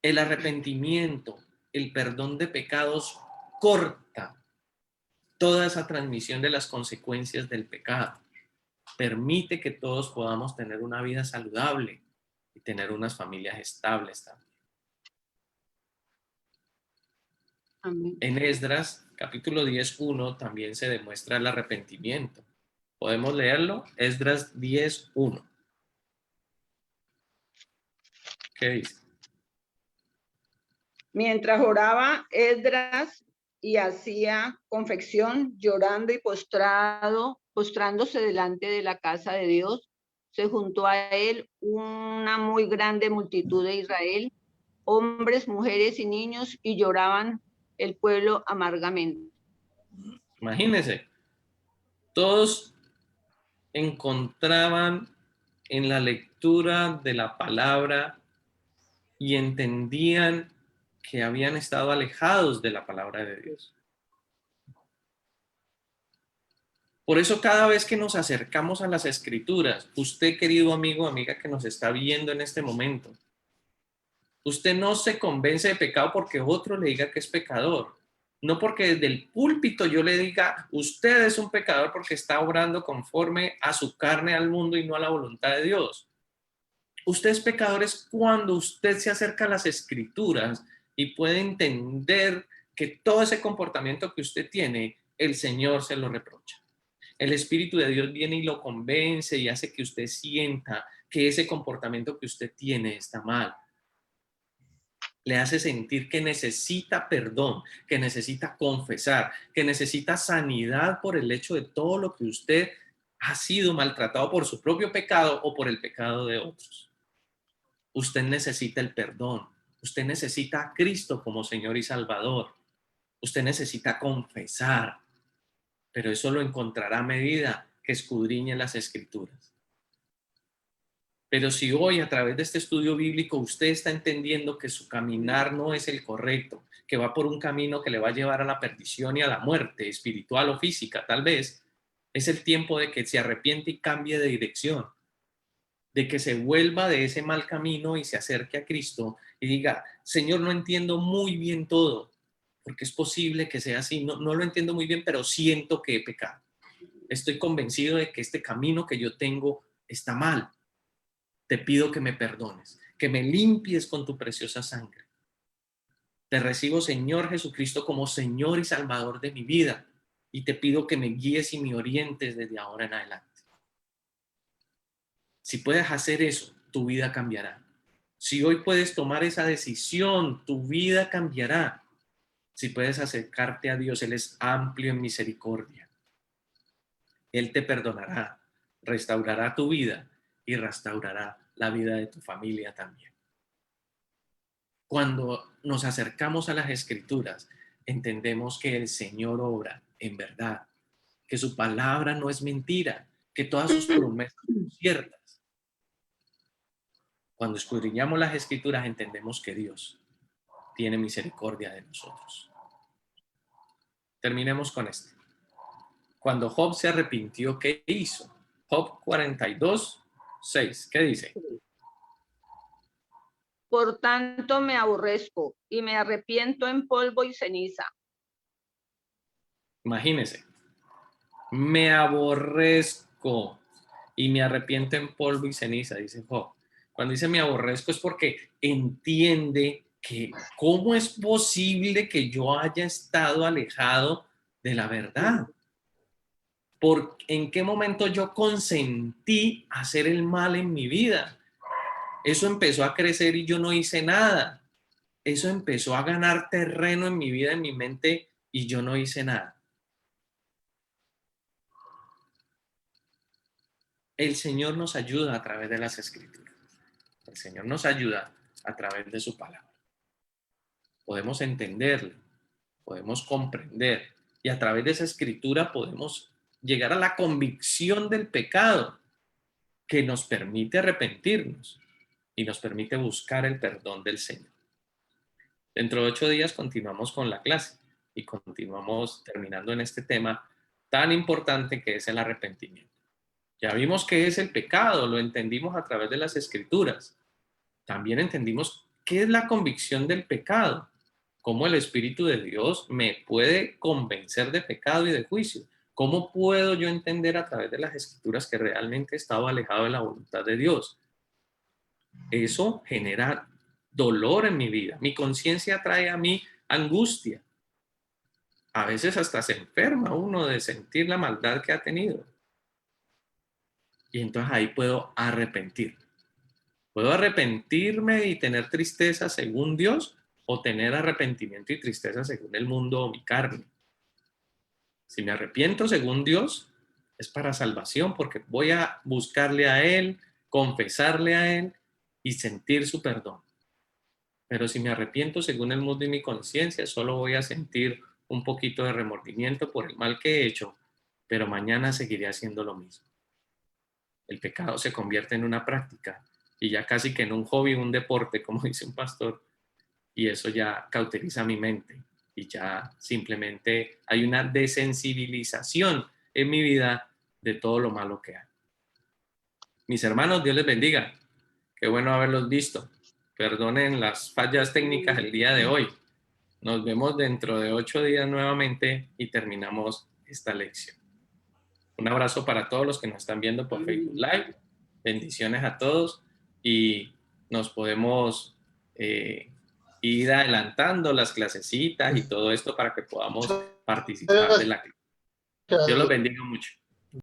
El arrepentimiento, el perdón de pecados corta toda esa transmisión de las consecuencias del pecado. Permite que todos podamos tener una vida saludable y tener unas familias estables también. Amén. En Esdras, capítulo 10:1, también se demuestra el arrepentimiento. ¿Podemos leerlo? Esdras 10:1. ¿Qué dice? Mientras oraba Esdras y hacía confección, llorando y postrándose delante de la casa de Dios, se juntó a él una muy grande multitud de Israel, hombres, mujeres y niños, y lloraban el pueblo amargamente. Imagínense, todos encontraban en la lectura de la palabra y entendían que habían estado alejados de la palabra de Dios. Por eso cada vez que nos acercamos a las Escrituras, usted, querido amigo, amiga que nos está viendo en este momento, usted no se convence de pecado porque otro le diga que es pecador. No porque desde el púlpito yo le diga, usted es un pecador porque está obrando conforme a su carne al mundo y no a la voluntad de Dios. Usted es pecador es cuando usted se acerca a las Escrituras y puede entender que todo ese comportamiento que usted tiene, el Señor se lo reprocha. El Espíritu de Dios viene y lo convence y hace que usted sienta que ese comportamiento que usted tiene está mal. Le hace sentir que necesita perdón, que necesita confesar, que necesita sanidad por el hecho de todo lo que usted ha sido maltratado por su propio pecado o por el pecado de otros. Usted necesita el perdón. Usted necesita a Cristo como Señor y Salvador. Usted necesita confesar. Pero eso lo encontrará a medida que escudriñe las Escrituras. Pero si hoy a través de este estudio bíblico usted está entendiendo que su caminar no es el correcto, que va por un camino que le va a llevar a la perdición y a la muerte espiritual o física, tal vez, es el tiempo de que se arrepiente y cambie de dirección, de que se vuelva de ese mal camino y se acerque a Cristo y diga, Señor, no entiendo muy bien todo, porque es posible que sea así, no lo entiendo muy bien, pero siento que he pecado. Estoy convencido de que este camino que yo tengo está mal. Te pido que me perdones, que me limpies con tu preciosa sangre. Te recibo, Señor Jesucristo, como Señor y Salvador de mi vida, y te pido que me guíes y me orientes desde ahora en adelante. Si puedes hacer eso, tu vida cambiará. Si hoy puedes tomar esa decisión, tu vida cambiará. Si puedes acercarte a Dios, Él es amplio en misericordia. Él te perdonará, restaurará tu vida y restaurará la vida de tu familia también. Cuando nos acercamos a las Escrituras, entendemos que el Señor obra en verdad, que su palabra no es mentira, que todas sus promesas son ciertas. Cuando escudriñamos las Escrituras, entendemos que Dios tiene misericordia de nosotros. Terminemos con esto. Cuando Job se arrepintió, ¿qué hizo? Job 42:6. ¿Qué dice? Por tanto me aborrezco y me arrepiento en polvo y ceniza. Imagínese. Me aborrezco y me arrepiento en polvo y ceniza, dice Job. Cuando dice me aborrezco es porque entiende que cómo es posible que yo haya estado alejado de la verdad. ¿En qué momento yo consentí hacer el mal en mi vida? Eso empezó a crecer y yo no hice nada. Eso empezó a ganar terreno en mi vida, en mi mente, y yo no hice nada. El Señor nos ayuda a través de las Escrituras. El Señor nos ayuda a través de su palabra. Podemos entenderlo, podemos comprender, y a través de esa Escritura podemos llegar a la convicción del pecado que nos permite arrepentirnos y nos permite buscar el perdón del Señor. Dentro de 8 días continuamos con la clase y continuamos terminando en este tema tan importante que es el arrepentimiento. Ya vimos qué es el pecado, lo entendimos a través de las Escrituras. También entendimos qué es la convicción del pecado, cómo el Espíritu de Dios me puede convencer de pecado y de juicio. ¿Cómo puedo yo entender a través de las Escrituras que realmente he estado alejado de la voluntad de Dios? Eso genera dolor en mi vida. Mi conciencia trae a mí angustia. A veces hasta se enferma uno de sentir la maldad que ha tenido. Y entonces ahí puedo arrepentirme. ¿Puedo arrepentirme y tener tristeza según Dios? o tener arrepentimiento y tristeza según el mundo o mi carne. Si me arrepiento según Dios, es para salvación, porque voy a buscarle a Él, confesarle a Él y sentir su perdón. Pero si me arrepiento según el mundo y mi conciencia, solo voy a sentir un poquito de remordimiento por el mal que he hecho, pero mañana seguiré haciendo lo mismo. El pecado se convierte en una práctica y ya casi que en un hobby, un deporte, como dice un pastor, y eso ya cauteriza mi mente y ya simplemente hay una desensibilización en mi vida de todo lo malo que hay. Mis hermanos, Dios les bendiga. Qué bueno haberlos visto. Perdonen las fallas técnicas el día de hoy. Nos vemos dentro de 8 días nuevamente y terminamos esta lección. Un abrazo para todos los que nos están viendo por Facebook Live. Bendiciones a todos y nos podemos ir adelantando las clasecitas y todo esto para que podamos participar de la clase. Dios los bendiga mucho.